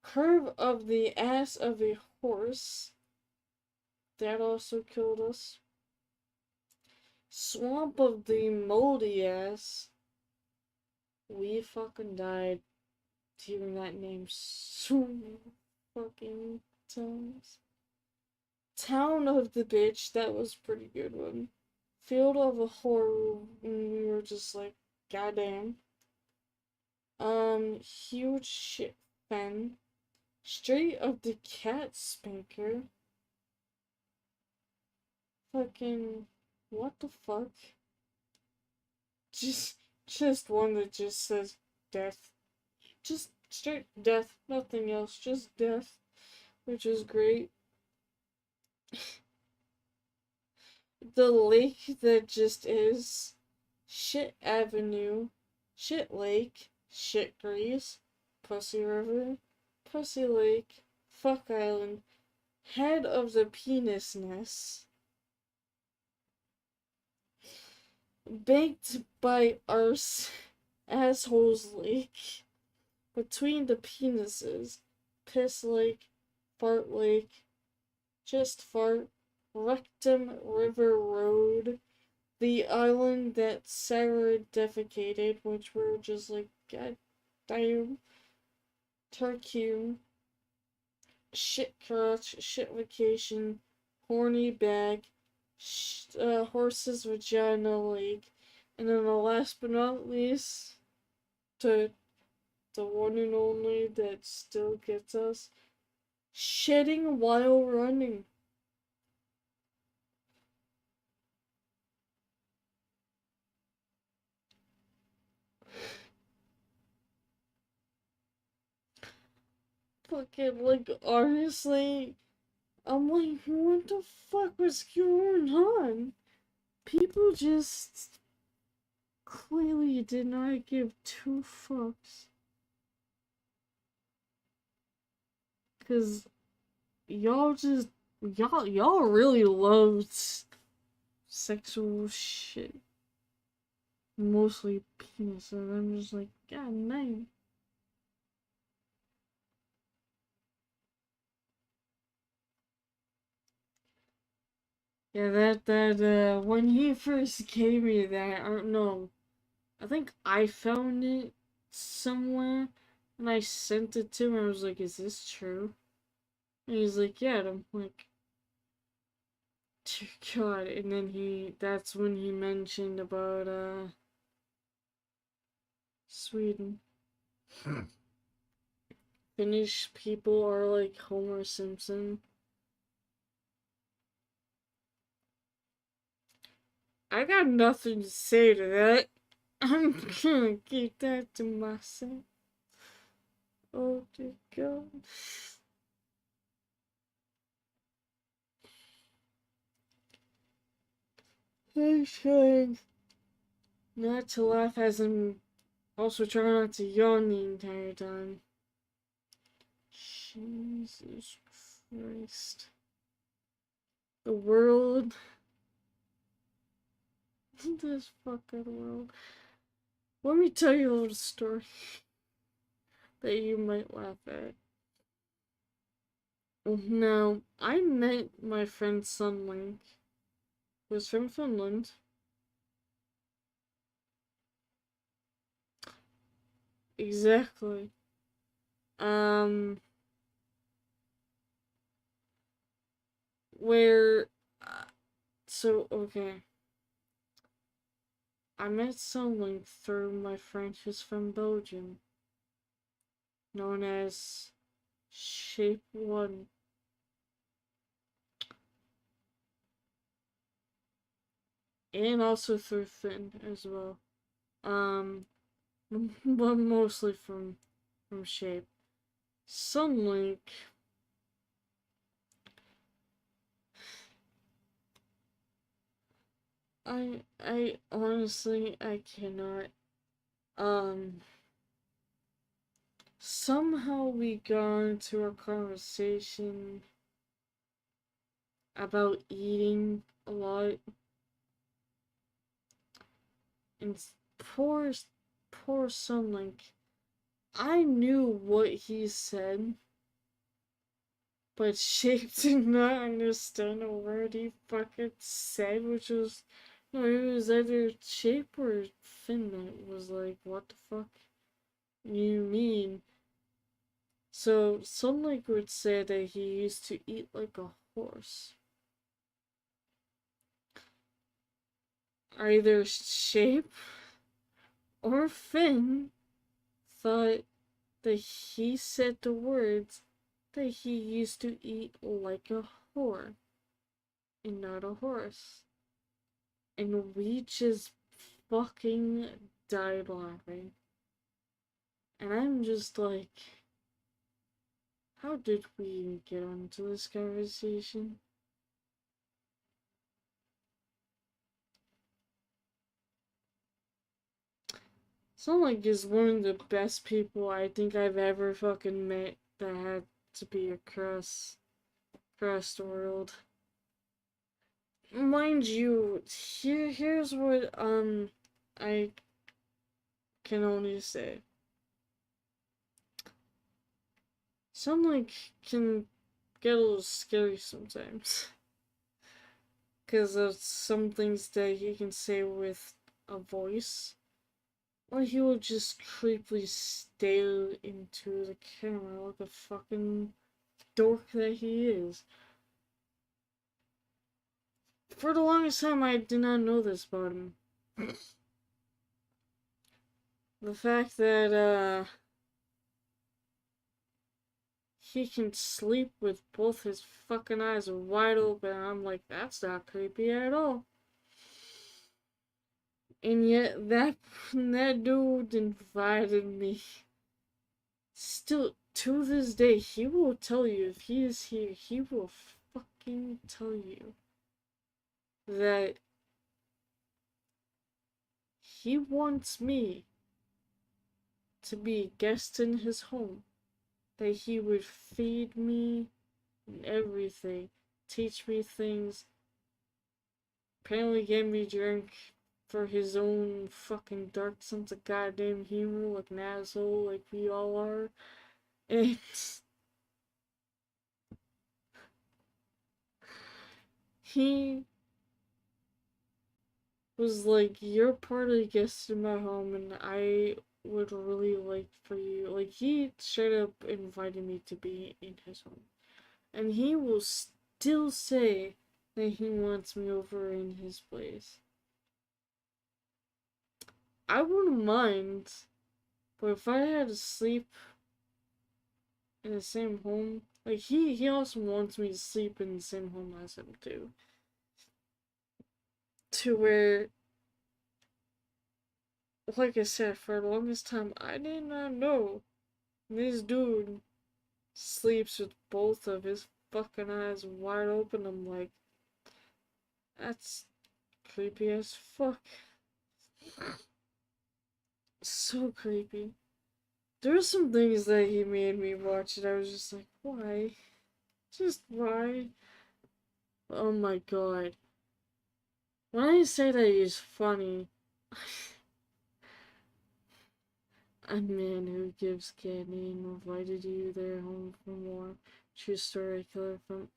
Curve of the Ass of a Horse. That also killed us. Swamp of the Moldy Ass. We fucking died hearing that name so fucking times. Town of the Bitch. That was a pretty good one. Field of a Horror. And we were just like, goddamn. Huge shit fen. Street of the Cat Spanker. Fucking, what the fuck? Just one that just says death. Just straight death, nothing else, just death, which is great. The lake that just is Shit Avenue, Shit Lake, Shit Grease, Pussy River, Pussy Lake, Fuck Island, Head of the Penis Nest, Baked by Arse, Assholes Lake, Between the Penises, Piss Lake, Fart Lake, Just Fart, Rectum River Road, the island that Sarah defecated, which were just like, god damn, Turkey, Shit Crotch, Shit Vacation, Horny Bag, Horse's Vagina Lake, and then the last but not least, the one and only that still gets us, Shedding While Running. Fucking, like, honestly, I'm like, what the fuck was going on? People just clearly did not give two fucks. Cause y'all really loved sexual shit. Mostly penis, and I'm just like, god damn. Yeah, when he first gave me that, I don't know, I think I found it somewhere, and I sent it to him, I was like, is this true? And he's like, yeah, and I'm like, dear God, and then that's when he mentioned about, Sweden. Finnish people are like Homer Simpson. I got nothing to say to that. I'm gonna keep that to myself. Oh dear God. I'm trying not to laugh as I'm also trying not to yawn the entire time. Jesus Christ. The world. This fucking world. Let me tell you a little story that you might laugh at. Now, I met my friend Sunlink, who's from Finland. Exactly. Um, where, so, okay. I met Sunlink through my friend who's from Belgium, known as Shape 1. And also through Finn as well. But mostly from Shape. Sunlink. I honestly, I cannot. Somehow we got into a conversation about eating a lot. And poor poor son, like, I knew what he said, but Shape did not understand a word he fucking said, which was, no, it was either Shape or Finn that was like, what the fuck you mean? So, Sunlink would say that he used to eat like a horse. Either Shape or Finn thought that he said the words that he used to eat like a whore and not a horse. And we just fucking died laughing. And I'm just like, how did we even get onto this conversation? Sunlight is one of the best people I think I've ever fucking met that had to be across the world. Mind you, here's what I can only say. Sunlight can get a little scary sometimes. Because of some things that he can say with a voice. Or he will just creepily stare into the camera like a fucking dork that he is. For the longest time, I did not know this about him. The fact that, he can sleep with both his fucking eyes wide open, I'm like, that's not creepy at all. And yet, that dude invited me. Still, to this day, he will tell you, if he is here, he will fucking tell you that he wants me to be a guest in his home. That he would feed me and everything, teach me things, apparently get me drunk for his own fucking dark sense of goddamn humor, like an asshole like we all are. And he was like, you're part of the guests in my home and I would really like for you. Like, he straight up invited me to be in his home. And he will still say that he wants me over in his place. I wouldn't mind, but if I had to sleep in the same home, like, he also wants me to sleep in the same home as him too. To where, like I said, for the longest time, I did not know this dude sleeps with both of his fucking eyes wide open. I'm like, that's creepy as fuck. So creepy. There were some things that he made me watch and I was just like, why? Just why? Oh my god. When I say that he's funny, a man who gives candy and invited you their home for more. True story, killer from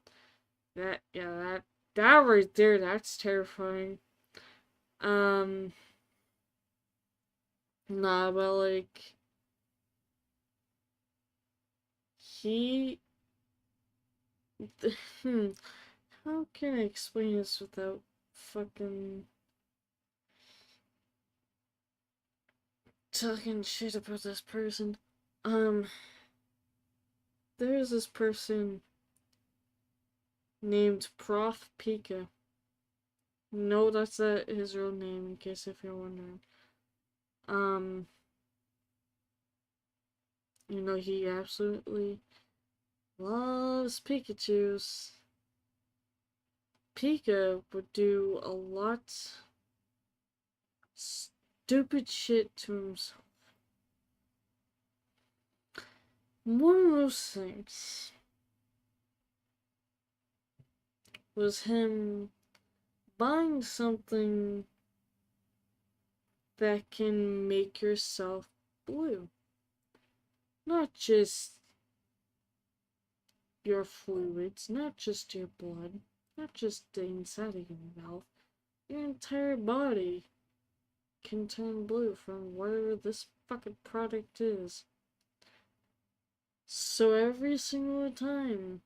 that. Yeah, that right there. That's terrifying. Nah, but like he. How can I explain this without fucking talking shit about this person? There's this person named Prof Pika. No, that's his real name, in case if you're wondering. You know, he absolutely loves Pikachus. Pika would do a lot stupid shit to himself. One of those things was him buying something that can make yourself blue. Not just your fluids, not just your blood, not just the inside of your mouth. Your entire body can turn blue from whatever this fucking product is. So every single time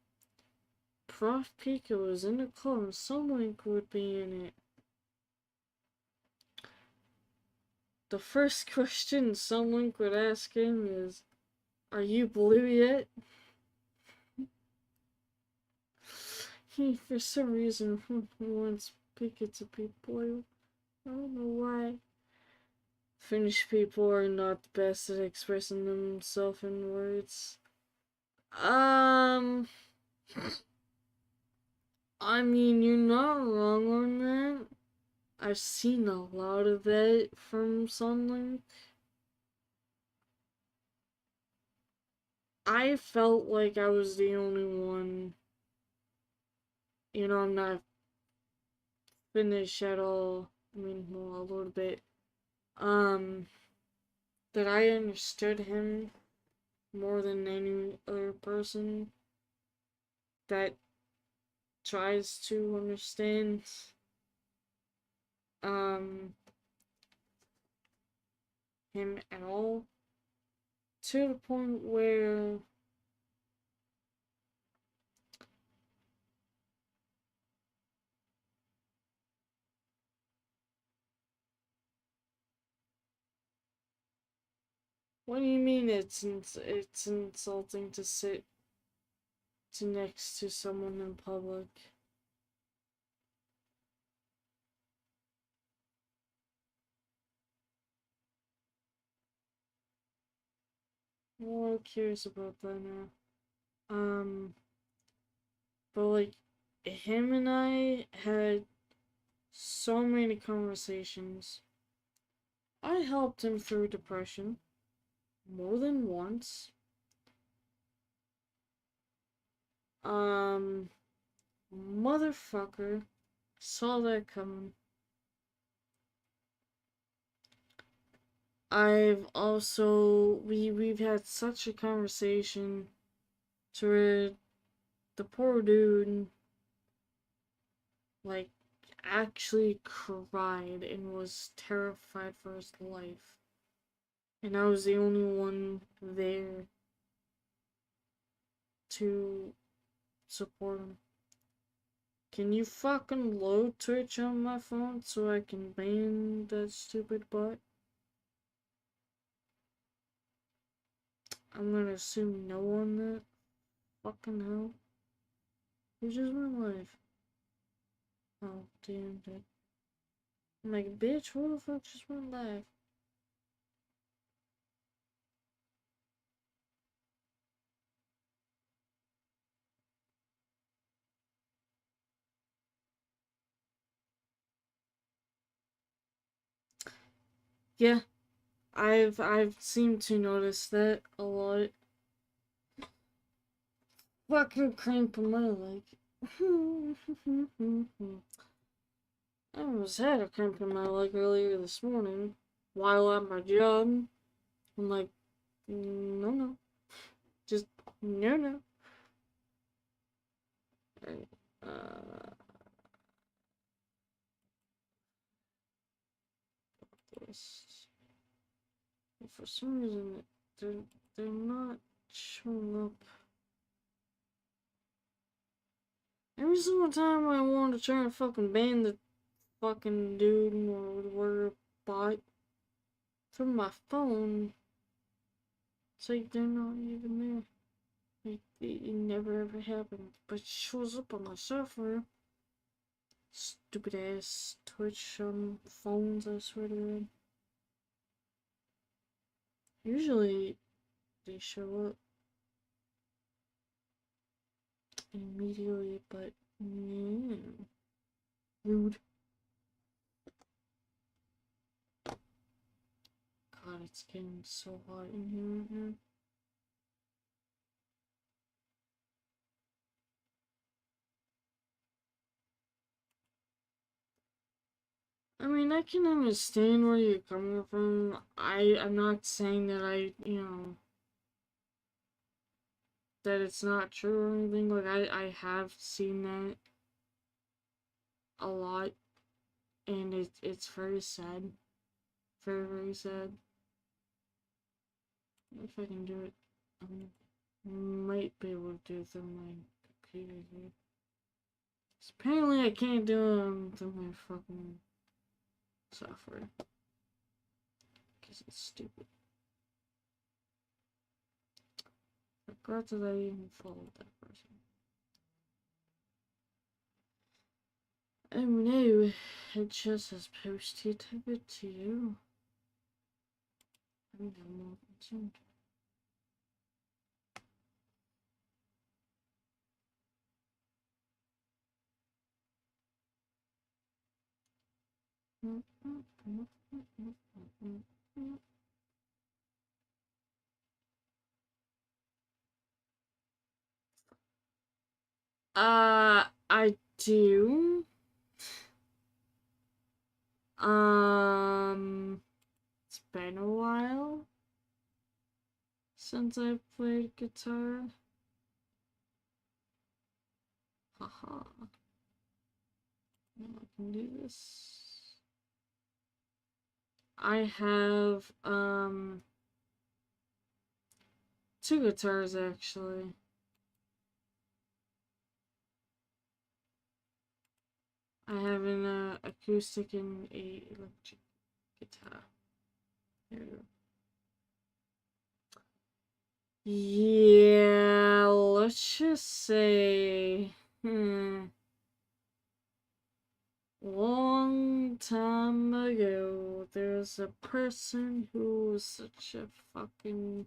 Prof Pico was in a clone, someone would be in it. The first question someone could ask him is, "Are you blue yet?" He, for some reason, wants Pico to be blue. I don't know why. Finnish people are not the best at expressing themselves in words. I mean, you're not wrong on that. I've seen a lot of that from Sunlink. I felt like I was the only one. You know, I'm not Finnish at all. I mean, well, a little bit. That I understood him more than any other person that tries to understand him at all, to the point where what do you mean it's insulting to sit next to someone in public? Well, I'm curious about that now. But like, him and I had so many conversations. I helped him through depression more than once. Motherfucker saw that coming. I've also we've had such a conversation to where the poor dude like actually cried and was terrified for his life. And I was the only one there to support him. Can you fucking load Twitch on my phone so I can ban that stupid bot? I'm gonna assume no on that. Fucking hell. Who just went live? Oh, damn it. I'm like, bitch, who the fuck just went live? Yeah, I've seemed to notice that a lot. Fucking cramp in my leg. I almost had a cramp in my leg earlier this morning while at my job. I'm like, no, no. Just, no, no. Right. This. For some reason, they're not showing up. Every single time I want to try to fucking ban the fucking dude or whatever bot through my phone, it's like they're not even there. Like, it never ever happened. But it shows up on my server. Stupid ass Twitch phones, I swear to God. Usually they show up immediately, but yeah. Rude. God, it's getting so hot in here right now. I mean, I can understand where you're coming from. I'm not saying that that it's not true or anything. Like, I have seen that a lot, and it's very sad. Very, very sad. If I can do it, I might be able to do it through my computer here. Apparently I can't do it through my fucking software. Because it's stupid. I forgot that I even followed that person. Oh no, it just has posted it to you. I'm now more concerned. I do. It's been a while since I played guitar. Haha. Now I can do this. I have, two guitars actually. I have an acoustic and a electric guitar. There we go. Yeah, let's just say, long time ago, there's a person who was such a fucking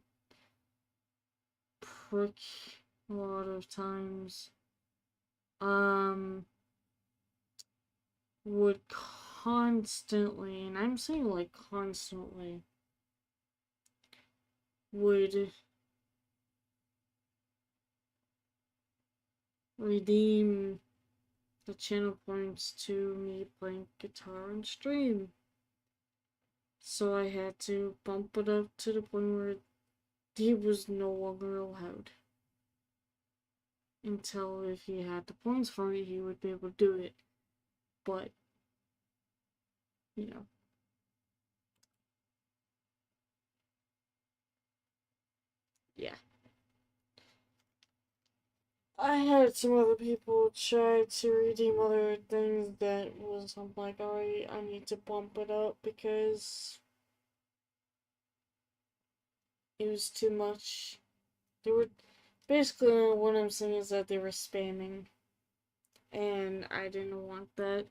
prick a lot of times. Would constantly, and I'm saying like constantly, would redeem the channel points to me playing guitar on stream. So I had to bump it up to the point where he was no longer allowed. Until if he had the points for it, he would be able to do it. But, you know. Yeah. I had some other people try to redeem other things that was, I'm like, alright, I need to bump it up because it was too much. They were, basically what I'm saying is that they were spamming, and I didn't want that,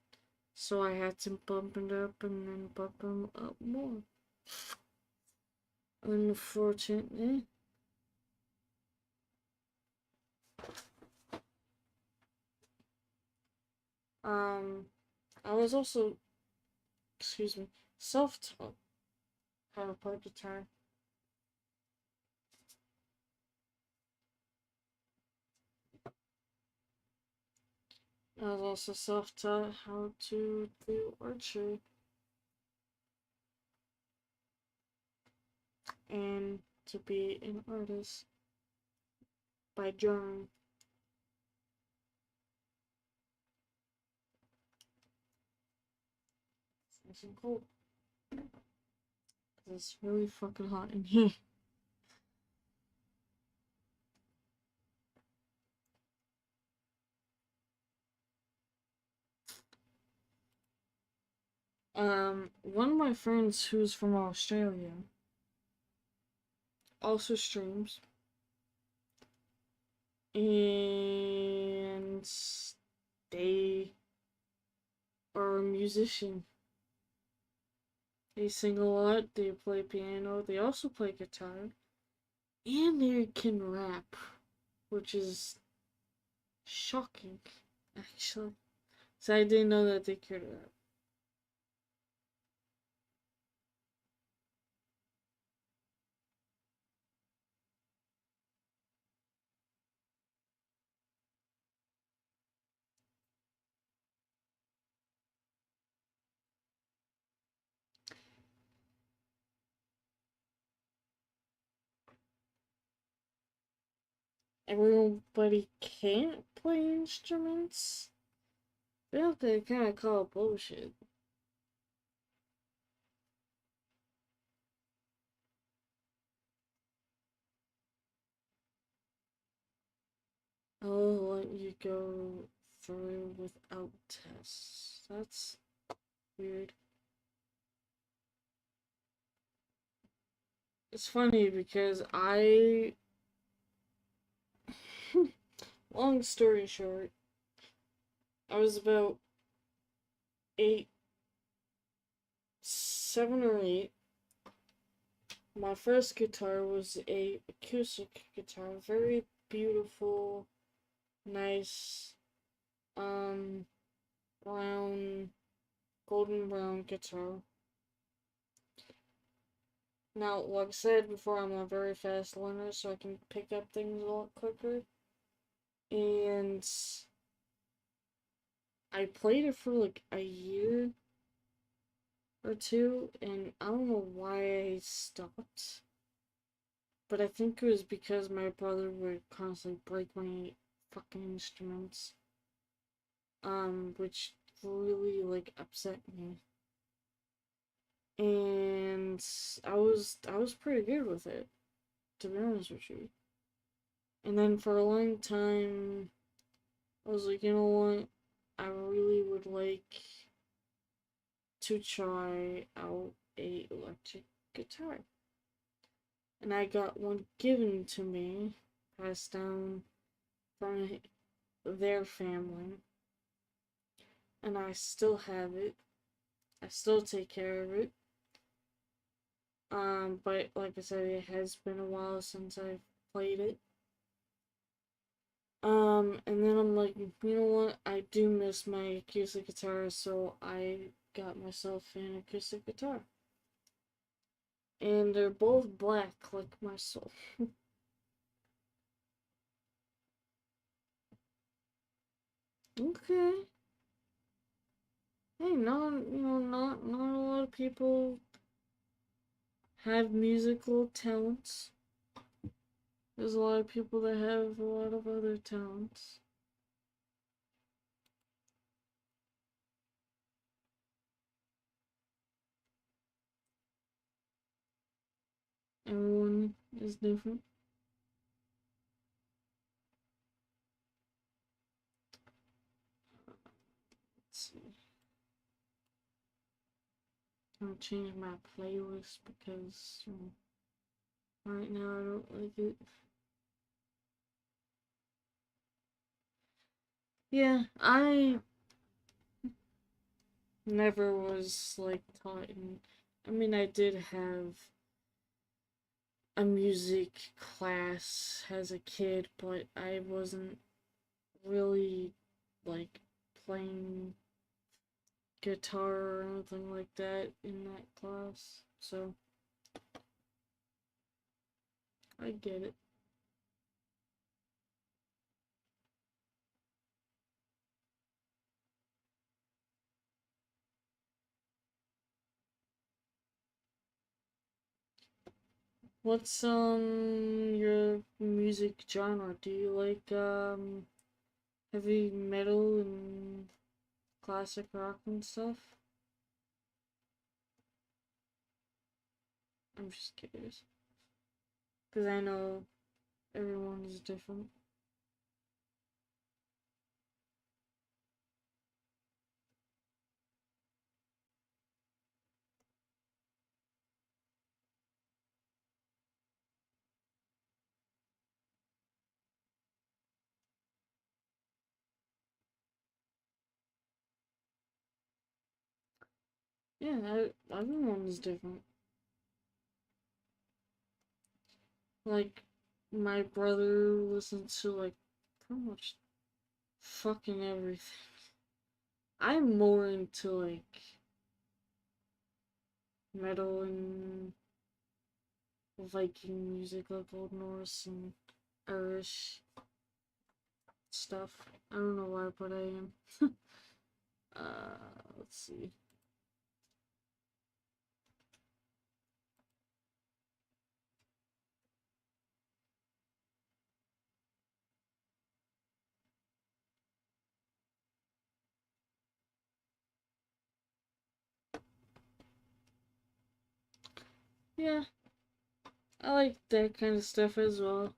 so I had to bump it up and then bump them up more. Unfortunately. I was also, excuse me, self-taught how to play guitar. I was also self-taught how to do archery and to be an artist by drawing. It's nice and cold. It's really fucking hot in here. One of my friends who's from Australia also streams, and they are a musician. They sing a lot, they play piano, they also play guitar, and they can rap, which is shocking, actually. So I didn't know that they could rap. everybody can't play instruments. I feel like they kind of call it bullshit. I'll let you go through without tests. That's weird. It's funny because long story short, I was about 8, 7 or 8. My first guitar was a acoustic guitar, very beautiful, nice, um, brown, golden brown guitar. Now, like I said before, I'm a very fast learner, so I can pick up things a lot quicker. And I played it for like a year or two, and I don't know why I stopped. But I think it was because my brother would constantly break my fucking instruments. Which really like upset me. And I was pretty good with it, to be honest with you. And then for a long time I was like, you know what? I really would like to try out a electric guitar. And I got one given to me, passed down from their family. And I still have it. I still take care of it. But like I said, it has been a while since I've played it. And then I'm like, you know what? I do miss my acoustic guitar, so I got myself an acoustic guitar. And they're both black, like my soul. Okay. Hey, not a lot of people have musical talents. There's a lot of people that have a lot of other talents. Everyone is different. Let's see. I'm gonna change my playlist because right now I don't like it. Yeah, I never was like taught in. I mean, I did have a music class as a kid, but I wasn't really like playing guitar or anything like that in that class. So I get it. What's your music genre? Do you like heavy metal and classic rock and stuff? I'm just curious. Because I know everyone is different. Yeah, everyone is different. Like, my brother listens to, like, pretty much fucking everything. I'm more into, like, metal and Viking music, like Old Norse and Irish stuff. I don't know why, but I am. Let's see. Yeah, I like that kind of stuff as well.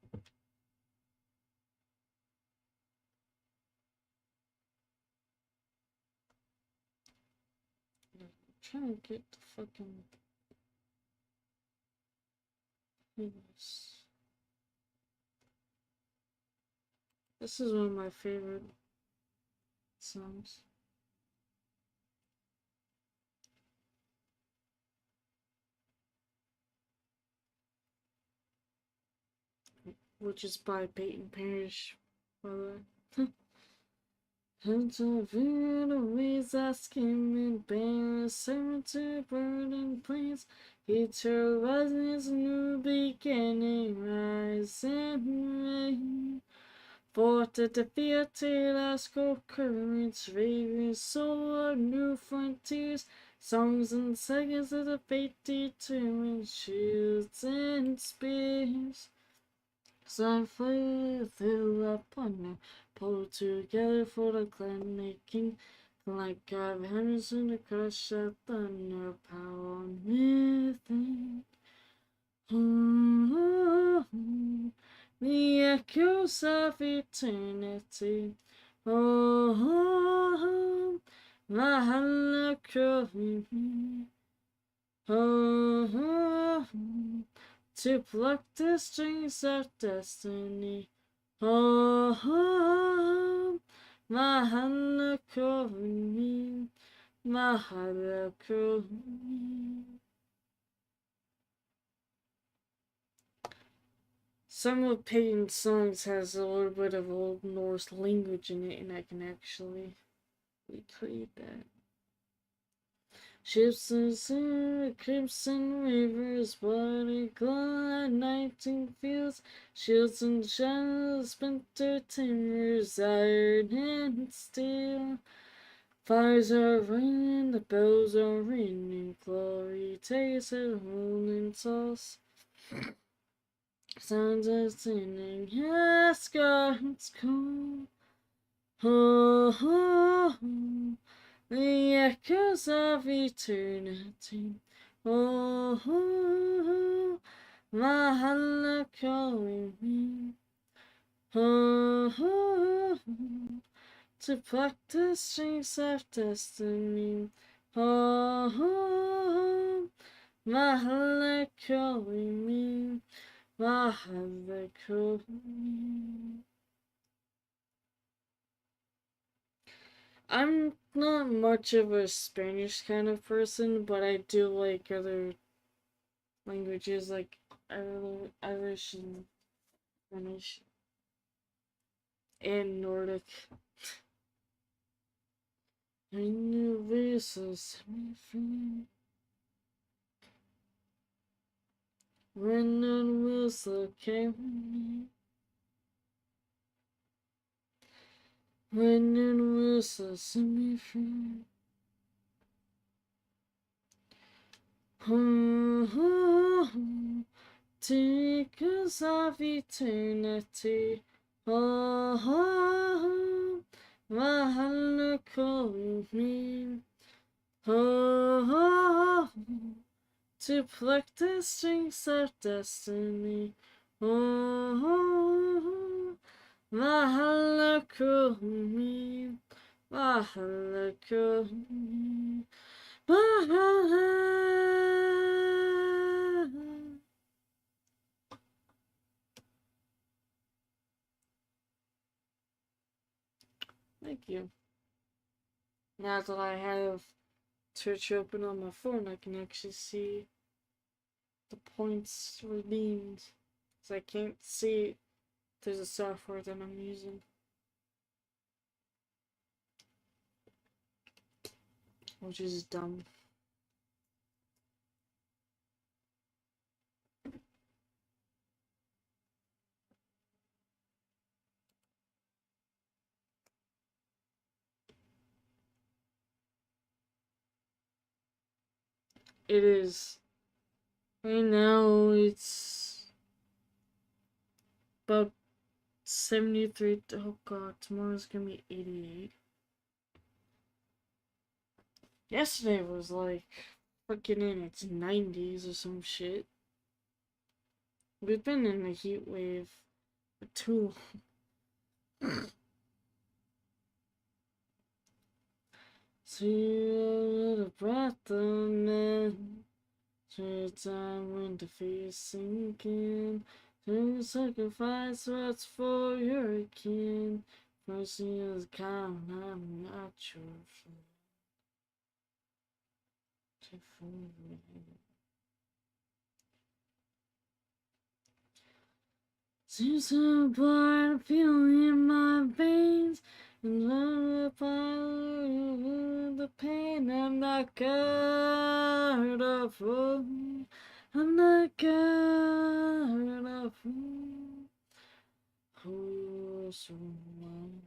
I'm trying to get the fucking this. This is one of my favorite songs. Which is by Peyton Parrish, by the way. Hands of always asking me, bear seven to burden plains. Eternal rising, new beginning, rise and rain. For the defeated Asco currents, raving soul of new frontiers, songs and seconds of the fate determined, shields and spears. Some flew through upon them, pulled together for the clan making, like God hammers in the crush of thunder, power within. The echoes of eternity. Oh, my hallelujah. Oh, to pluck the strings of destiny. Oh, my hallelujah. My hallelujah. Some of Peyton's songs has a little bit of Old Norse language in it, and I can actually recreate that. Ships and crimson rivers, water glow at nighting fields, shields and shadows, splinter timbers, iron and steel. Fires are raining, the bells are ringing, glory takes it home in souls. Sounds of singing, Asgard's cold. Oh, oh, oh, the echoes of eternity. Oh, oh, oh, my heart calling me. Oh, oh, oh, to pluck the strings of destiny. Oh, oh, oh, my heart calling me. My heart calling me. I'm not much of a Spanish kind of person, but I do like other languages like Irish and Spanish and Nordic. And your vessels set me free. When none will carry me. When none will set me free. Oh, oh, oh. Take us of eternity. Oh, oh, oh, my heart calling me. Oh, oh, oh, to pluck the strings of destiny. Oh, oh, oh, my heart calling me. My heart calling me. My heart. Thank you. Now that I have Twitch open on my phone, I can actually see the points redeemed. So I can't see there's a software that I'm using. Which is dumb. It is. Right now it's about 73. Oh god, tomorrow's gonna be 88. Yesterday was like Fucking in its 90s or some shit. We've been in a heat wave for too long. See the breath of men. Every time when the fear sinking, to sacrifice what's for your kin. Mercy is kind, I'm not your friend. Seems so blind, feeling in my veins, and love the pain. I'm not God of woe. I'm not God of woe. Who's reminded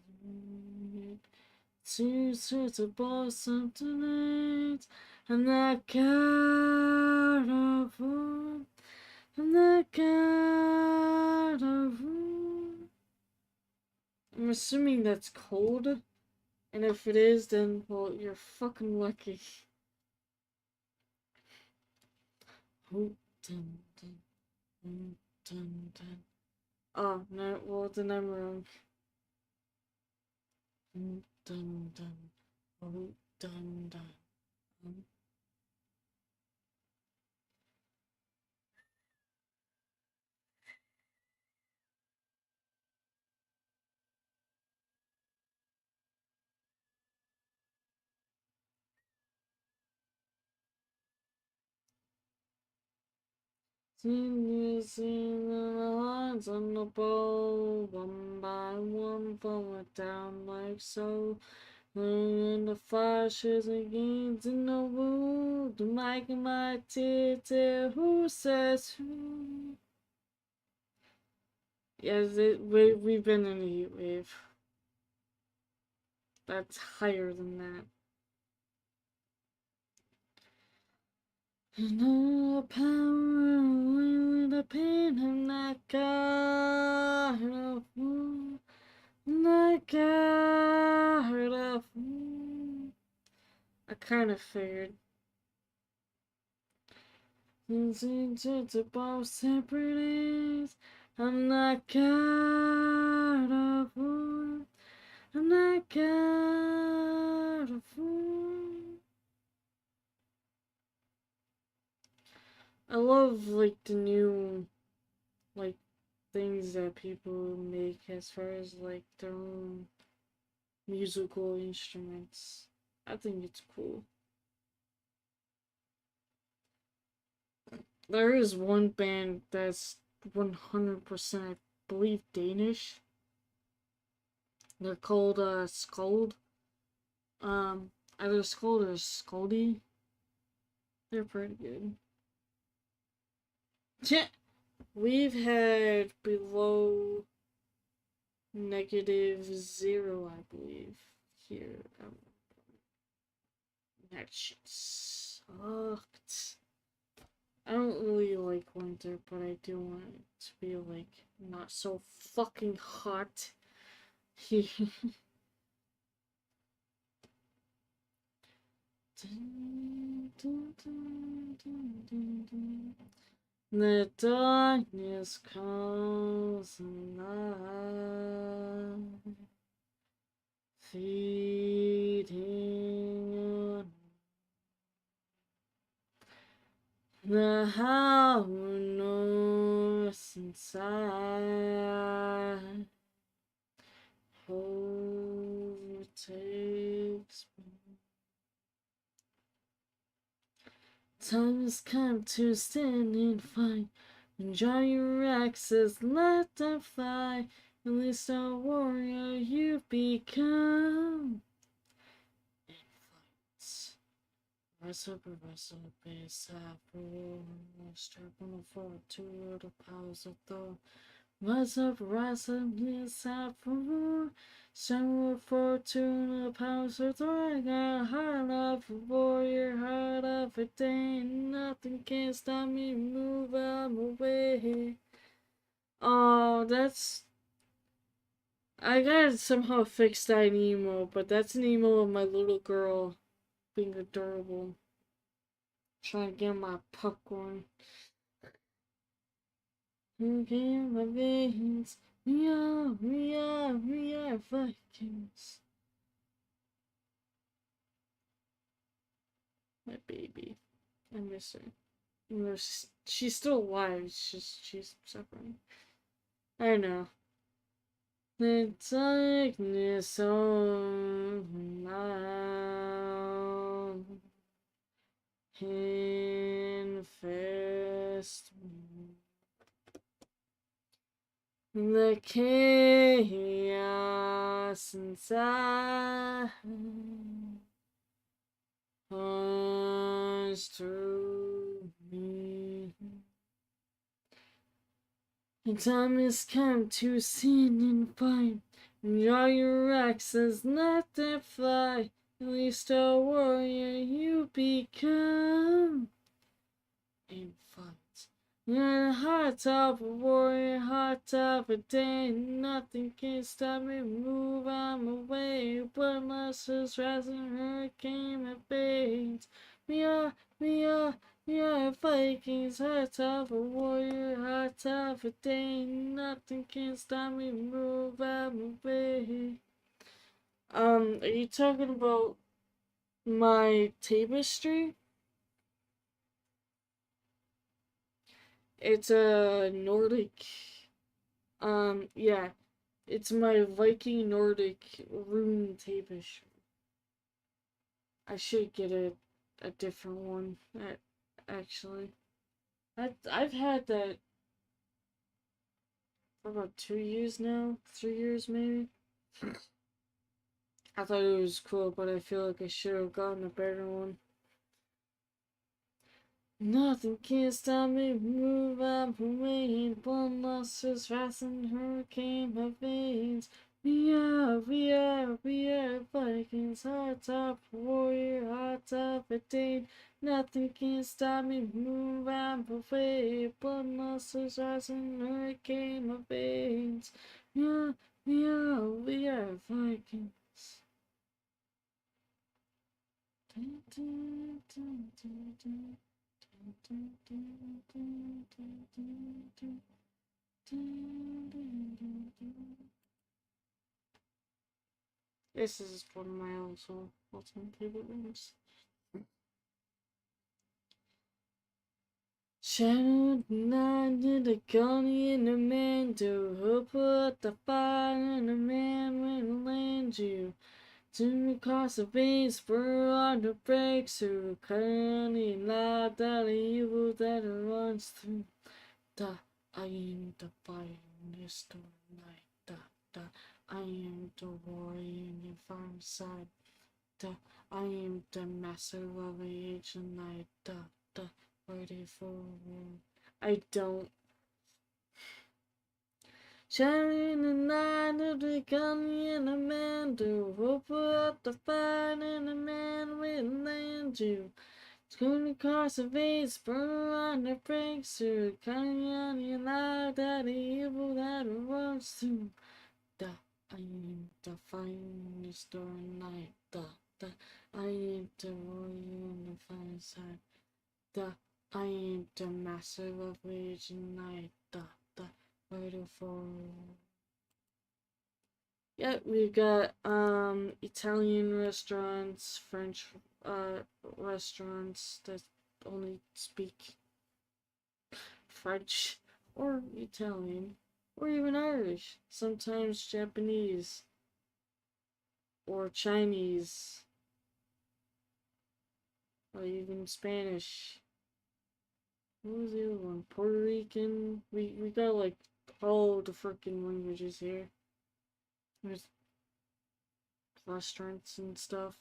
to search about something else? I'm not God of woe. I'm not God of woe. I'm assuming that's cold, and if it is, then, well, you're fucking lucky. Oh, dun, dun, dun, dun, dun. Oh, no, well, then I'm wrong. Dun, dun, dun. Oh, dun, dun. Seniors in the lines on the bow, one by one, falling down like so. And the flashes against in the wood, the mic in my teeth, who says who? Yes, we've been in a heat wave. That's higher than that. And all the power, with the pain, I'm not God of woe. I'm not God of woe. I kind of figured. It's about separate days. I'm not God of war. I'm not God of war. I love like the new like things that people make as far as like their own musical instruments. I think it's cool. There is one band that's 100% I believe Danish. They're called Skuld. Either Skuld or Skuldy. They're pretty good. Yeah, we've had below -0, I believe, here. That shit sucked. I don't really like winter, but I do want it to be like not so fucking hot here. The darkness calls alive, feeding on the hollow north inside overtakes me. Time has come to stand and fight. Enjoy your axes, let them fly. At least a warrior you've become. And fights. Rise up, base after war. Step on the floor to the powers of the. Rise up, yes, after war. Stand for to the powers of the. I got heart of a warrior, heart of a Dane. Nothing can stop me, move out my way. Oh, that's. I gotta somehow fix that emo, but that's an emo of my little girl being adorable. Trying to get my popcorn. Okay, my veins. We are Vikings. My baby. I miss her. You know, she's still alive. She's suffering. I know. The darkness of now infest me. The chaos inside runs through me. The time has come to sin and fight, and draw your axes, let them fly. At least a warrior you become and fight. You're heart of a warrior, heart of a day. Nothing can stop me, move I'm away. Bloodlust is rising, hurricane and fades. We are Vikings, heart of a warrior, heart of a day. Nothing can stop me, move I'm away. Are you talking about my tapestry? It's a Nordic. Yeah, it's my Viking Nordic rune tapestry. I should get a different one. Actually, I've had that for about 2 years now, 3 years maybe. I thought it was cool, but I feel like I should have gotten a better one. Nothing can stop me, move up away. Blood loss is rising, hurricane my veins. We are Vikings, hot top warrior, hot top a Dane. Nothing can stop me, move up away. Blood loss is rising, hurricane my veins. We are Vikings. Dun, dun, dun, dun, dun. This is one of my also all-time favorite ones. Shadowed night in the colony in the man to who put the fire in the man when land you. To cross the veins, spur on the breakthrough, cunning light that evil that runs through. Da, I am the fire in the storm night. Da, I am the warrior in the farm side. Da, I am the master of the ancient night. Da, ready for war. I don't. Shining the night of the gun and the man to hope up the fight and the man will land you. Screaming across the veins, burn on the breakthrough, cutting on your life that the evil that runs through. Da, I am the finest door night. Da, I am the warrior on the fire side. Da, I am the master of rage and night. Da, ready for. Yeah, we've got Italian restaurants, French restaurants that only speak French or Italian or even Irish, sometimes Japanese or Chinese or even Spanish. What was the other one? Puerto Rican. We got like all the freaking languages here. There's restaurants and stuff.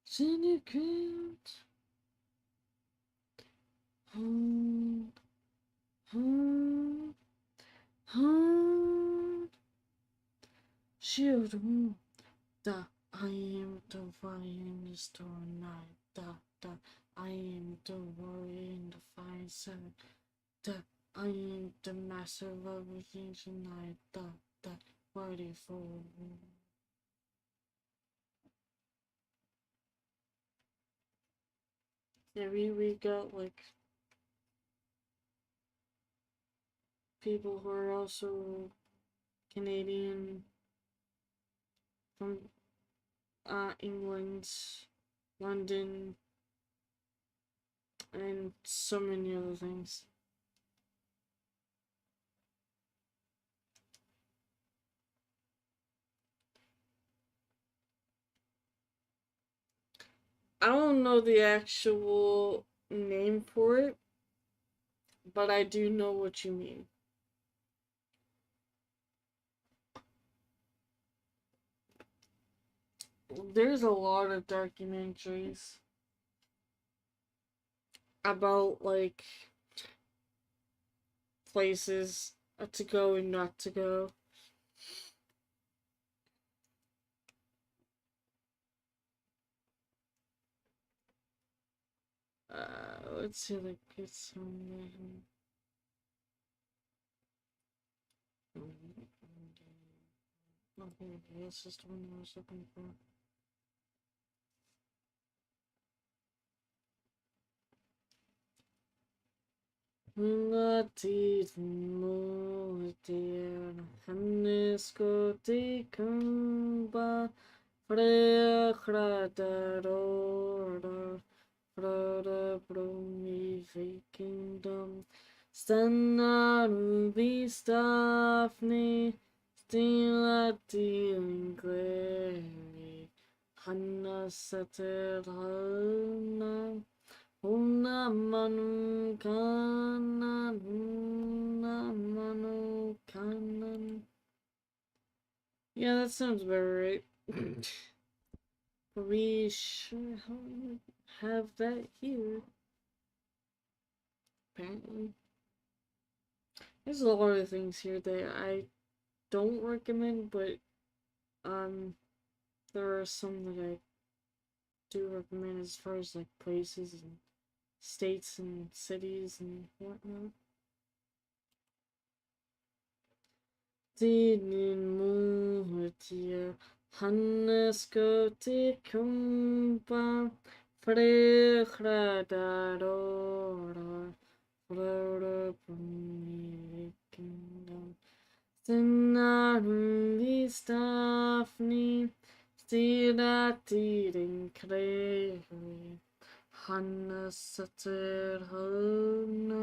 Syndicate. Hold. Shield. Da. I am the fire in the storm night. Da. I am the warrior in the fire side. Da. I am the master of the ancient night. Da. Friday for. Yeah, we got like people who are also Canadian from England, London, and so many other things. I don't know the actual name for it, but I do know what you mean. There's a lot of documentaries about like places to go and not to go. Let's see, like it's okay, this is the one I was looking for. Natit multier hanniskotikumba frechradador frada bromi vikingdom stannarum vistafni stila dilingleri hanna saterhana Una manu kanan, una manu kanan. Yeah, that sounds about right. We should have that here. Apparently. There's a lot of things here that I don't recommend, but there are some that I do recommend as far as like places and states and cities and whatnot. Dinin muhtia Hannes gotikumba Frechradadora Flora Brumikingdom Sinarum Vistafni Stiratidin Creri Hannes Saterhona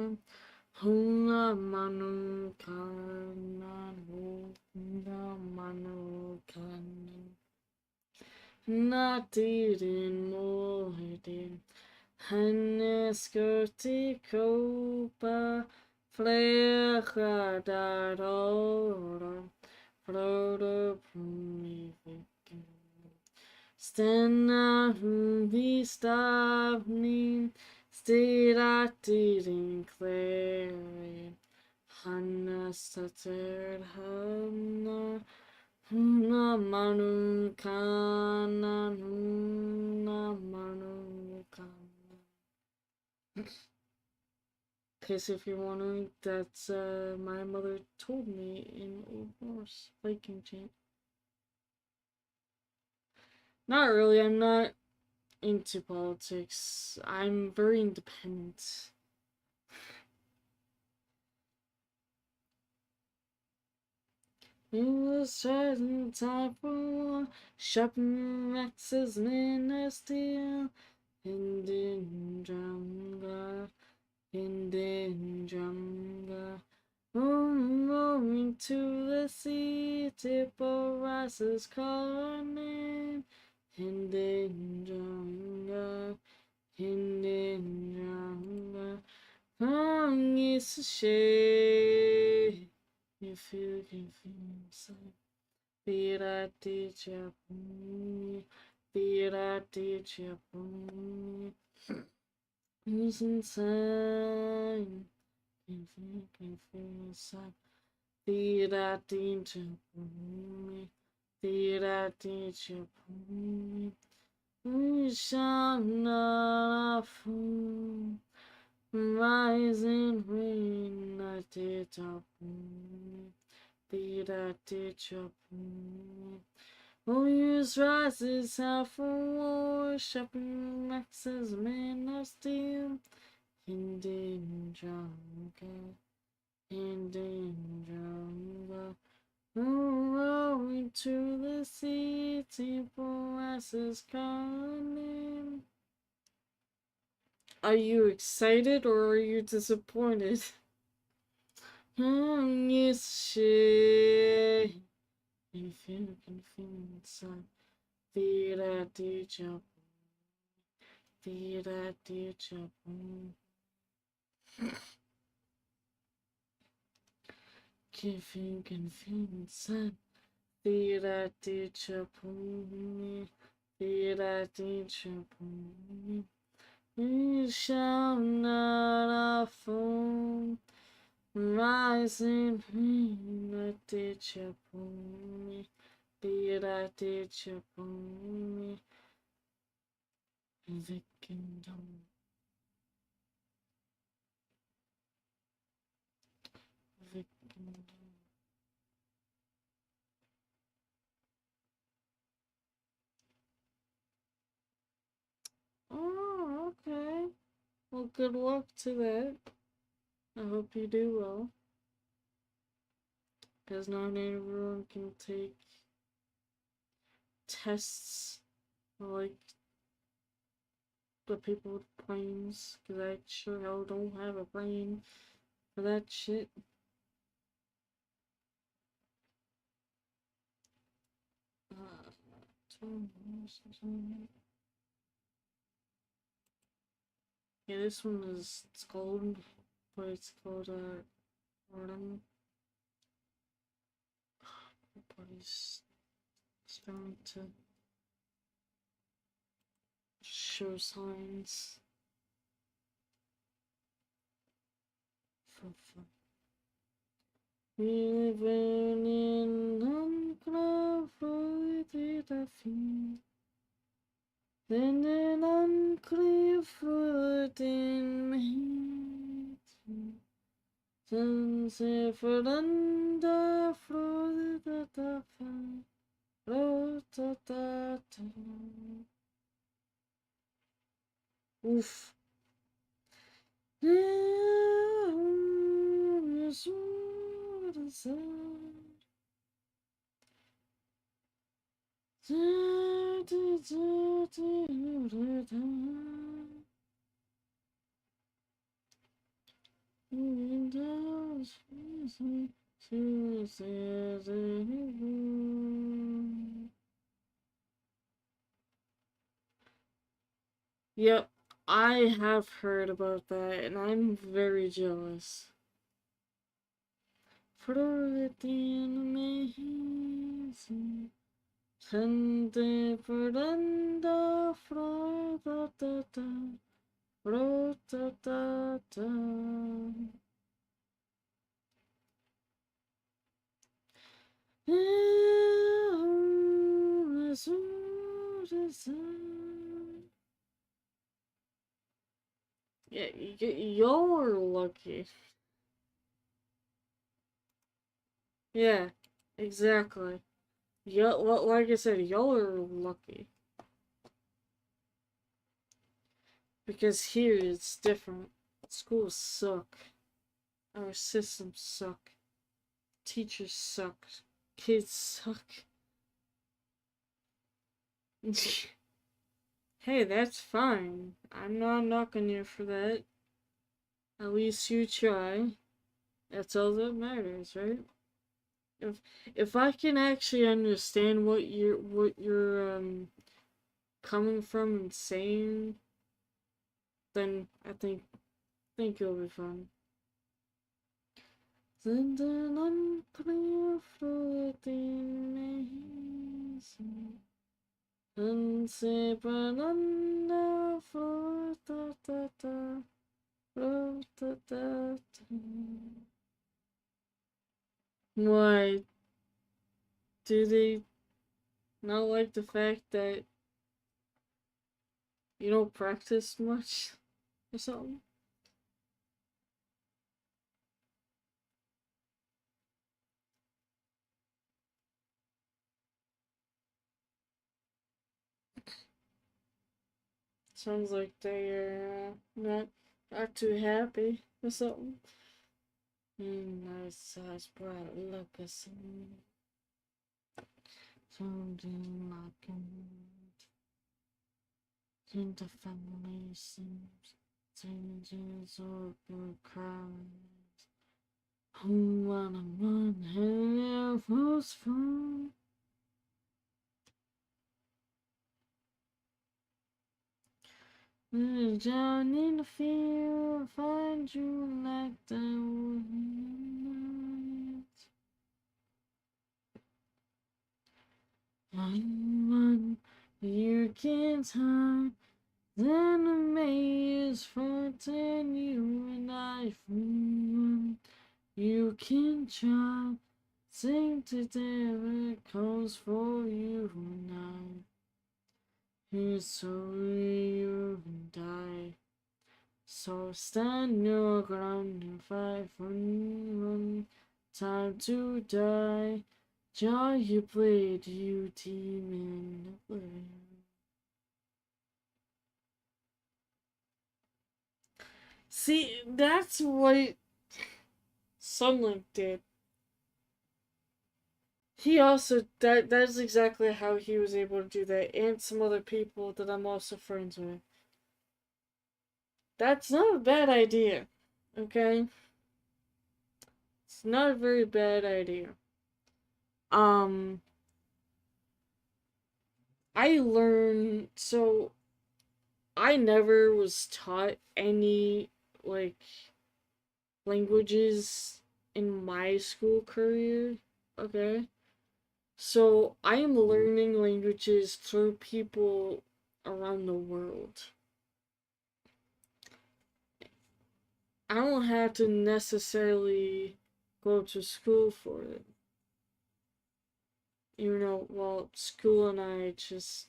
Huna manu kanan, huna manu kanan. Natirin mohidin, hanneskurti kopa, flecha darora, flora primivikin. Stenna vistavni, Stiratidin clary, Hanna satir Hanna, Huna manu kanan, Huna manu kanan. Cause if you're wondering, that's my mother told me in Old Norse Viking chant. Not really, I'm not into politics. I'm very independent. It was certain time for shopping Max's minister. Indian Junga, Indian Junga. Moving to the sea, tip of rices calling. Indian Junga, Indian Junga. From is a shade. If you can feel inside. Pirati Japuni, Pirati Japuni. Who's inside? Can feel inside. Pirati Japuni, Pirati Japuni. We shall not fall. Rising rain, I did Japuni. Vida teacher. Who use rises half for war, shopping maxes man of steel. Indian jungle, Indian jungle. Rowing to the sea, temple asses coming. Are you excited or are you disappointed? Yes, shit. If you can feel inside, vida teacher, vida teacher. If you can feel inside, vida teacher, vida teacher. You shall not fall. Rising in a teacher pony, be a teacher pony, the kingdom, the kingdom. Oh, okay. Well, good luck to that. I hope you do well. Because not everyone can take tests like the people with brains. Because I sure hell don't have a brain for that shit. Yeah, this one is, it's gold, but it's called, Autumn. Everybody's starting to show signs for fun. We live in unclouded field. Then an unclear foot in me. Sunset for under floor the fire. Oof. Yep, I have heard about that, and I'm very jealous. Floridian amazing. Tende Fernanda Florida da da. Yeah, y'all are lucky. Yeah, exactly. Yeah, like I said, y'all are lucky. Because here it's different. Schools suck. Our systems suck. Teachers suck. Kids suck. Hey, that's fine. I'm not knocking you for that. At least you try. That's all that matters, right? If I can actually understand what you're coming from and saying, then I think you'll be fine. Sind an unclear floating maze, unseen under floor da. Why do they not like the fact that you don't practice much or something? Sounds like they're not too happy or something. Nice eyes, bright look at something like in the family seems changes or cries. Who wanna run here was fun? Down in the field, find you like the night. Run, you can't hide. Then the maze frighten you and I run. You can try, sing to the echoes for you and I. Here's so you and die. So stand your ground and fight, run. Time to die. Jaw you blade, you demon oblivion. See, that's what Sunlink did. He also that's exactly how he was able to do that, and some other people that I'm also friends with. That's not a bad idea. Okay? It's not a very bad idea. Um I learned so I never was taught any like languages in my school career. Okay? So I am learning languages through people around the world. I don't have to necessarily go to school for it. You know, well, school and I just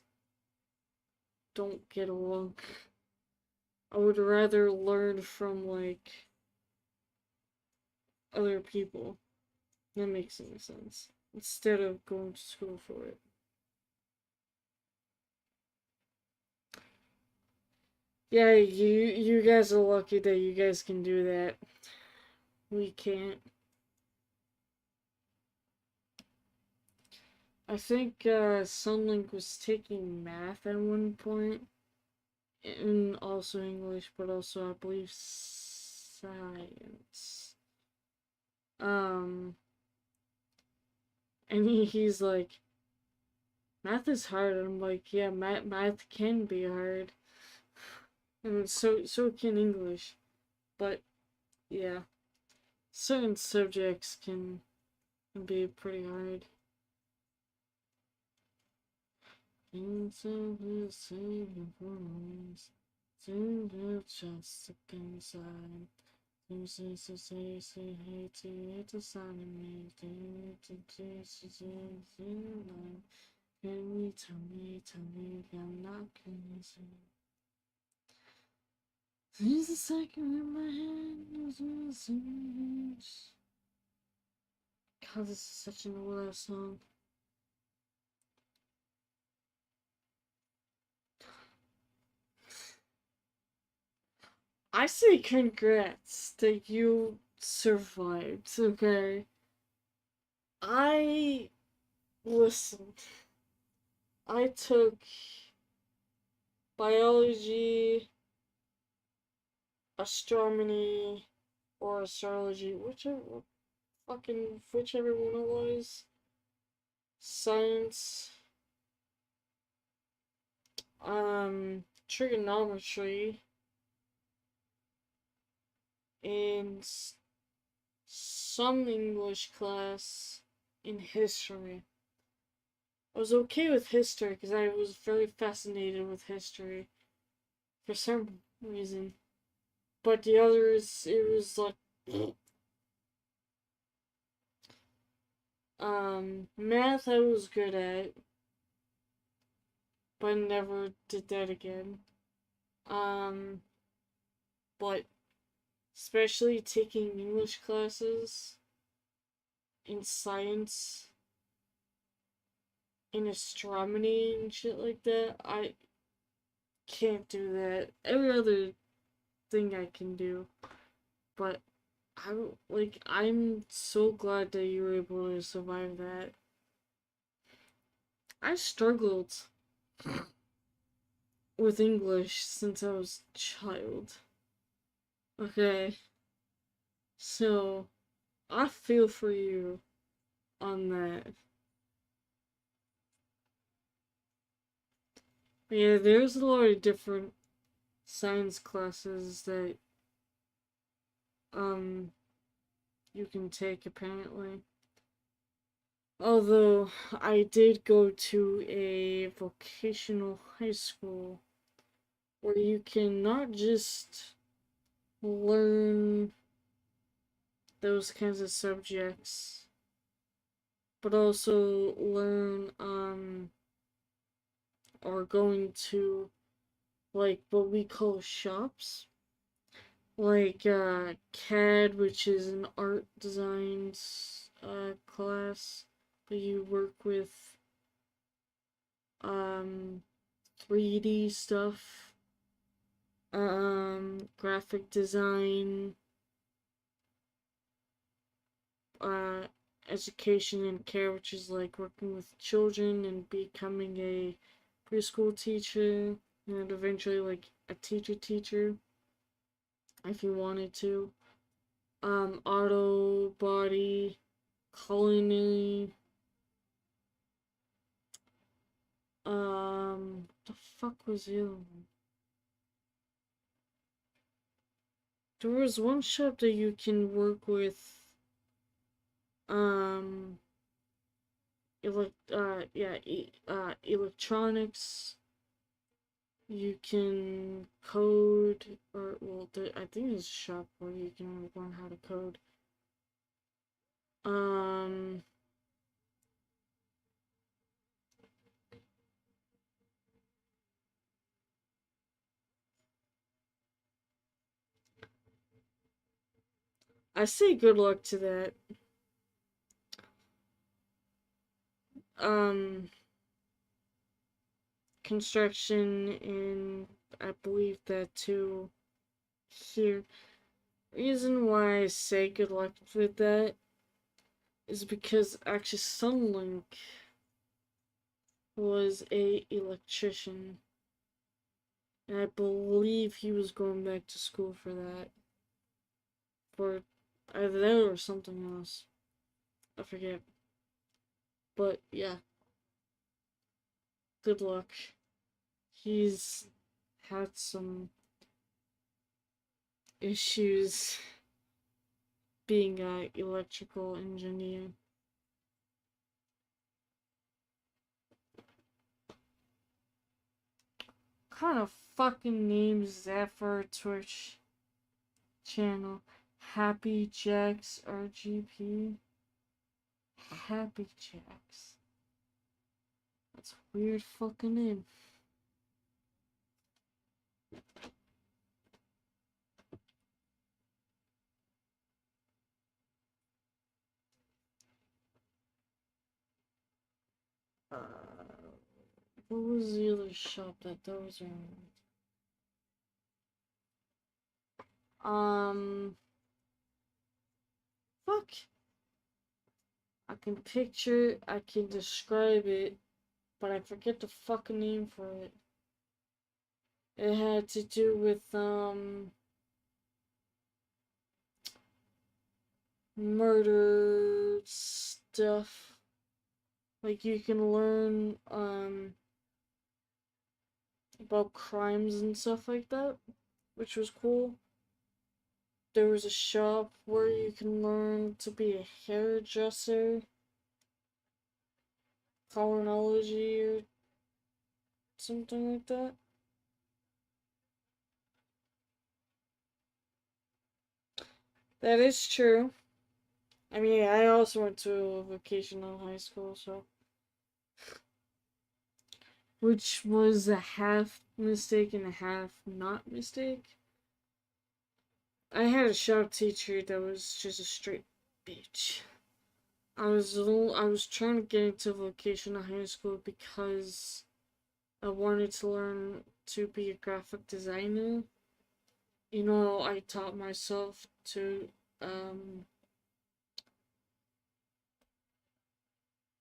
don't get along. I would rather learn from, like, other people. That makes any sense. Instead of going to school for it. Yeah, you guys are lucky that you guys can do that. We can't. I think Sunlink was taking math at one point, and also English, but also I believe science. Um, and he's like, math is hard. And I'm like, yeah, math can be hard, and so can English, but yeah, certain subjects can be pretty hard. Things of the same voice, just inside. Uses to say hate to hate the sound of me, to taste can tell me, I'm not crazy. There's a second in my hand, God, this is such an old ass song. I say congrats that you survived, okay? I listened. I took biology, astronomy, or astrology, whichever one it was. Science, trigonometry, and some English class in history. I was okay with history because I was very fascinated with history for some reason. But the others, it was like, math I was good at, but never did that again. Um, but especially taking English classes in science, in astronomy and shit like that, can't do that. Every other thing I can do, but I'm so glad that you were able to survive that. I struggled with English since I was a child. Okay, so I feel for you on that. Yeah, there's a lot of different science classes that um you can take apparently. Although I did go to a vocational high school where you can not just learn those kinds of subjects, but also learn or going to like what we call shops, like CAD, which is an art design class, but you work with um 3D stuff, graphic design, uh education and care, which is like working with children and becoming a preschool teacher and eventually like a teacher if you wanted to. Auto body, culinary, the fuck was the other one? There was one shop that you can work with, um, electronics. You can code, or well, I think there's a shop where you can learn how to code. Um, I say good luck to that. Um, construction and I believe that too here. Reason why I say good luck with that is because actually Sunlink was a electrician, and I believe he was going back to school for that, for either that or something else. I forget. But yeah, good luck. He's had some issues being an electrical engineer. What kind of fucking name is that for a Twitch channel? Happy Jacks RGP? Happy Jacks. That's a weird fucking name. Uh, what was the other shop that those are? Fuck. I can picture, I can describe it, but I forget the fucking name for it. It had to do with, murder stuff. Like, you can learn, about crimes and stuff like that, which was cool. There was a shop where you can learn to be a hairdresser, criminology, or something like that. That is true. I mean, I also went to a vocational high school, so. Which was a half mistake and a half not mistake. I had a shop teacher that was just a straight bitch. I was trying to get into vocational high school because I wanted to learn to be a graphic designer. You know, I taught myself to um,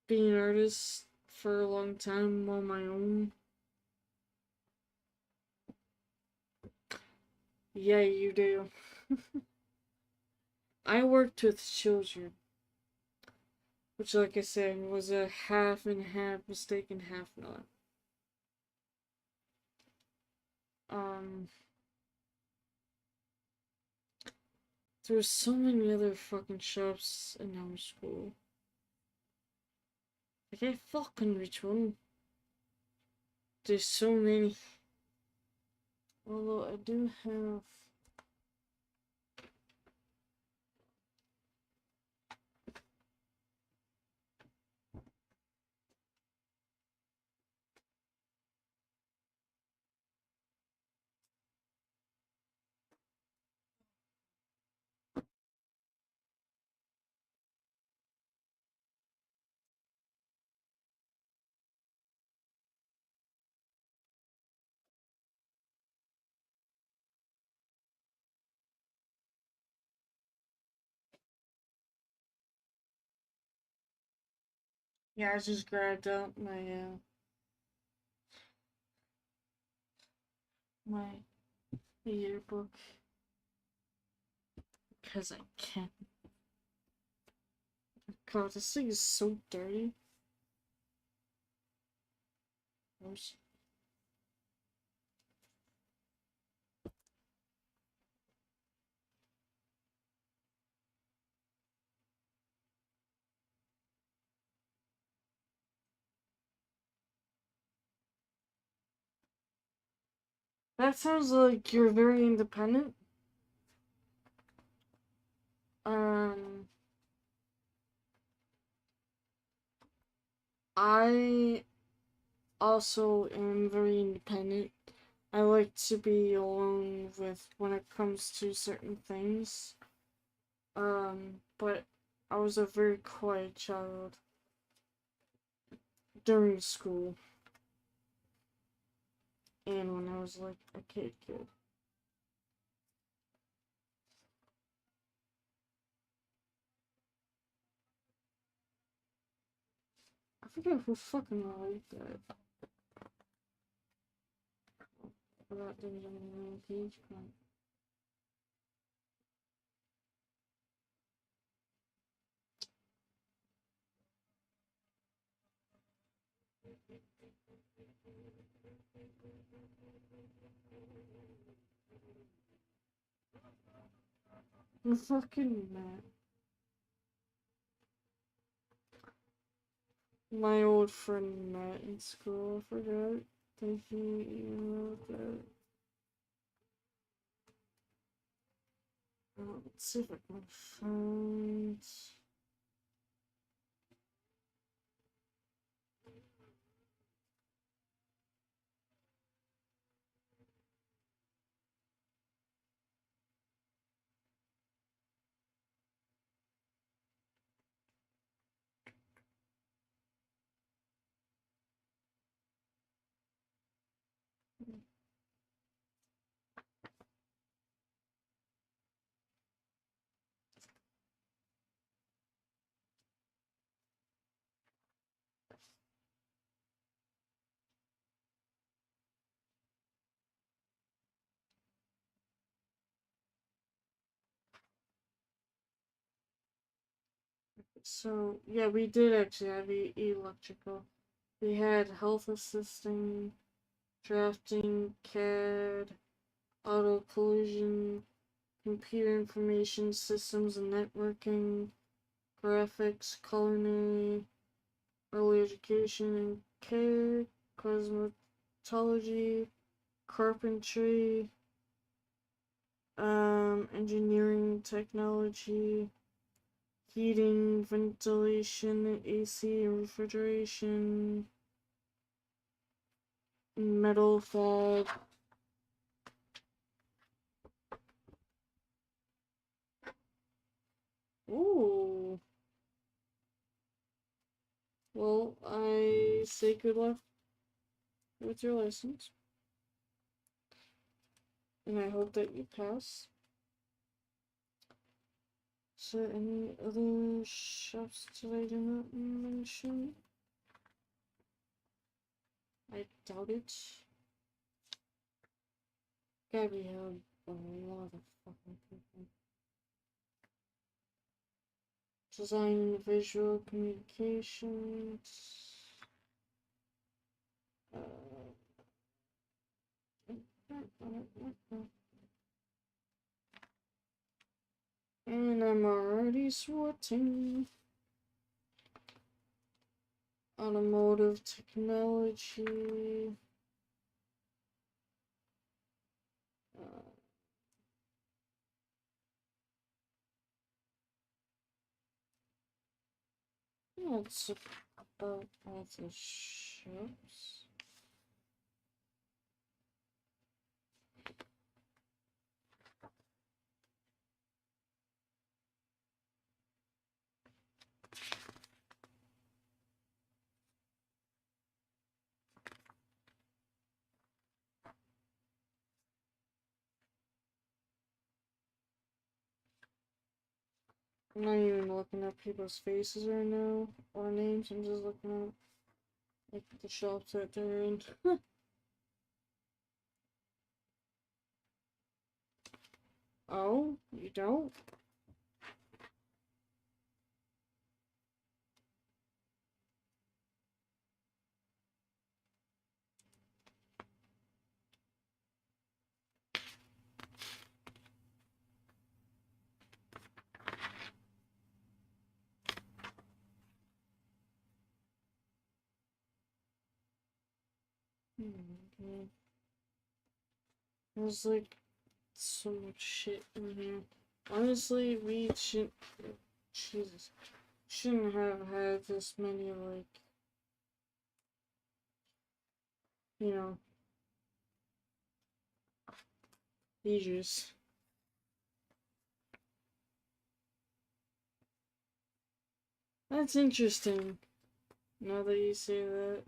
be an artist for a long time on my own. Yeah, you do. I worked with children, which, like I said, was a half and half mistake and half not. Um, there's so many other fucking shops in our school. Like, I fucking which one? There's so many. Although I do have. Yeah, I just grabbed out my yearbook because I can't. God, this thing is so dirty. Gross. That sounds like you're very independent. Um, I also am very independent. I like to be alone with when it comes to certain things. But I was a very quiet child during school and when I was like a kid. I forget who fucking wrote that. About there was only one page count. I'm fucking mad. My old friend Matt in school, I forgot that he wrote that. Let's see if I can find. So, yeah, we did actually have electrical. We had health assisting, drafting, CAD, auto collision, computer information systems and networking, graphics, culinary, early education and care, cosmetology, carpentry, engineering technology, heating, ventilation, AC, and refrigeration, metal fab. Ooh. Well, I say good luck with your license. And I hope that you pass. Is there any other shops that I did not mention? I doubt it. God, we have a lot of fucking people. Design and visual communications. And I'm already sweating. Automotive technology. That's about all the shops. I'm not even looking at people's faces right now or names. I'm just looking at like the shops that they're in. Oh, you don't? Okay. There's like so much shit in here. Honestly, we shouldn't. Jesus. Shouldn't have had this many, like, you know, seizures. That's interesting. Now that you say that.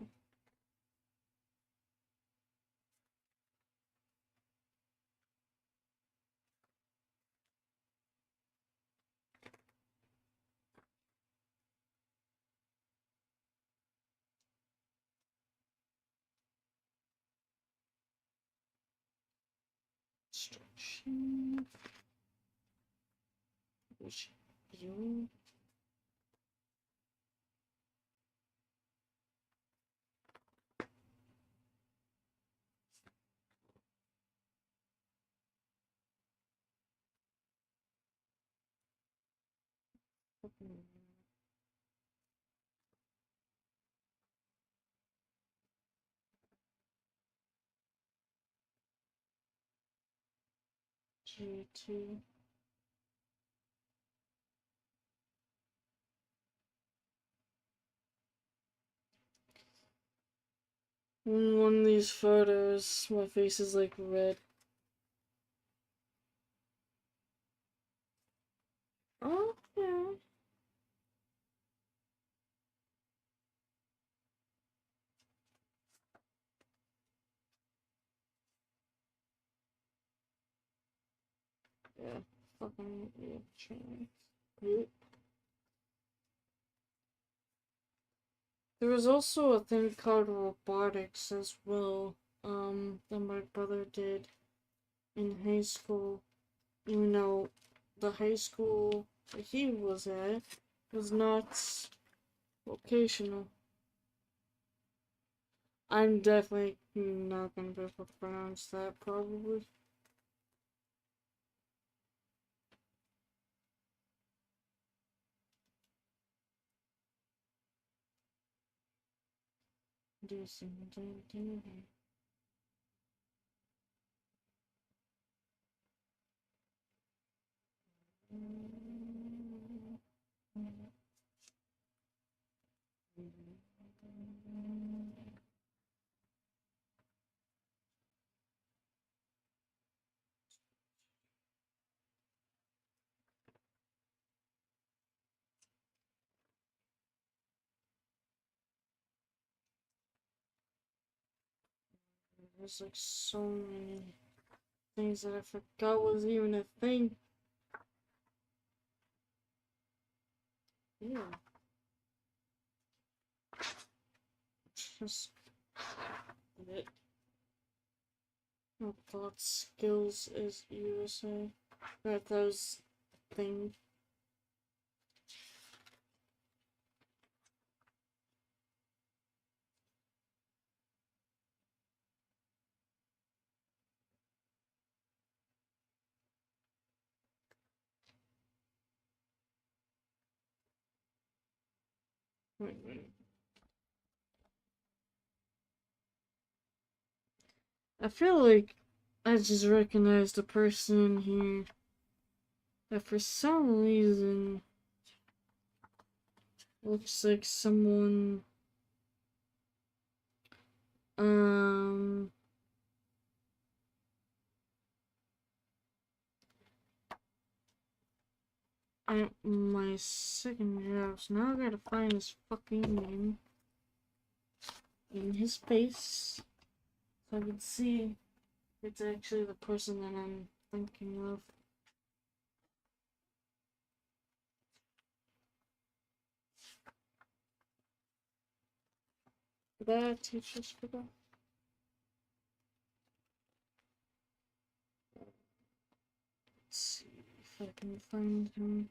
Destruction. Which you. G2. In one of these photos, my face is like red. Oh, yeah. Yeah. Fucking, yeah, train. Yep. There was also a thing called robotics as well, that my brother did in high school. You know, the high school that he was at was not vocational. I'm definitely not gonna be able to pronounce that, probably. Do something. There's like so many things that I forgot was even a thing. Yeah. Just it. Oh, thought skills is USA. That those thing. Wait. I feel like I just recognized a person in here that for some reason looks like someone um at my second job. So now I gotta find his fucking name in his face so I can see if it's actually the person that I'm thinking of. Did I teach this for that? Let's see if I can find him.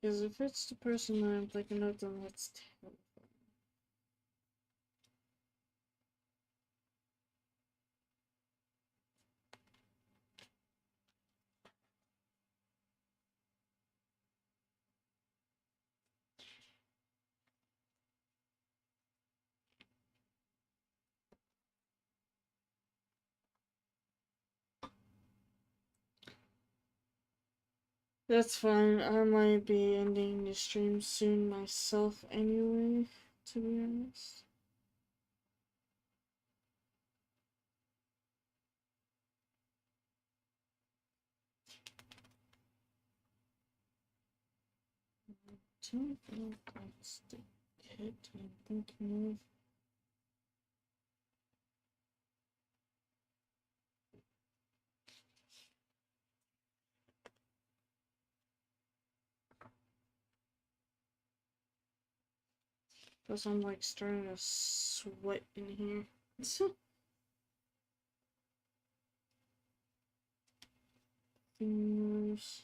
Because if it's the person that I'm thinking of, then that's terrible. That's fine. I might be ending the stream soon myself anyway, to be honest. I don't think that's the kid I'm thinking of. Because I'm like starting to sweat in here. Fingers.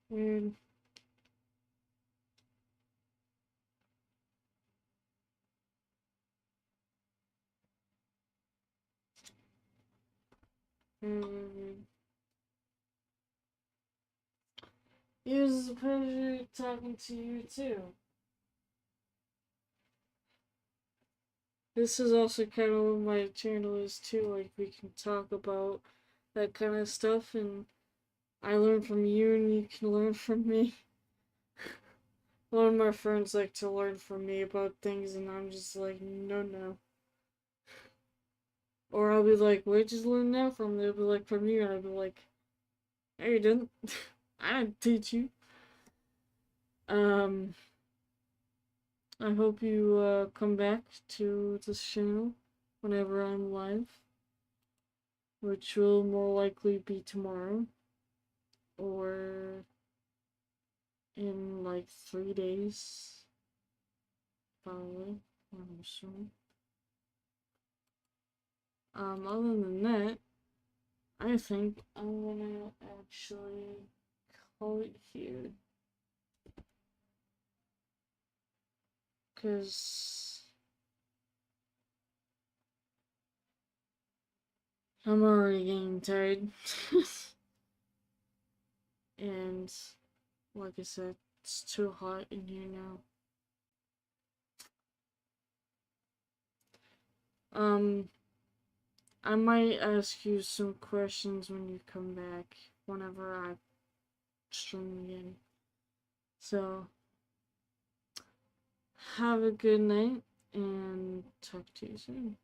Weird. Weird. It was a pleasure talking to you too. This is also kind of what my channel is too. Like we can talk about that kind of stuff, and I learn from you, and you can learn from me. One of my friends like to learn from me about things, and I'm just like, no. Or I'll be like, where'd you learn that from? They'll be like, from you, and I'll be like, no, you didn't. I didn't teach you. Um, I hope you come back to this channel whenever I'm live, which will more likely be tomorrow or in like 3 days, probably. I'm assuming. Other than that, I think I'm gonna actually call it here. Because I'm already getting tired. And like I said, it's too hot in here now. I might ask you some questions when you come back, whenever I stream again. So, have a good night, and talk to you soon.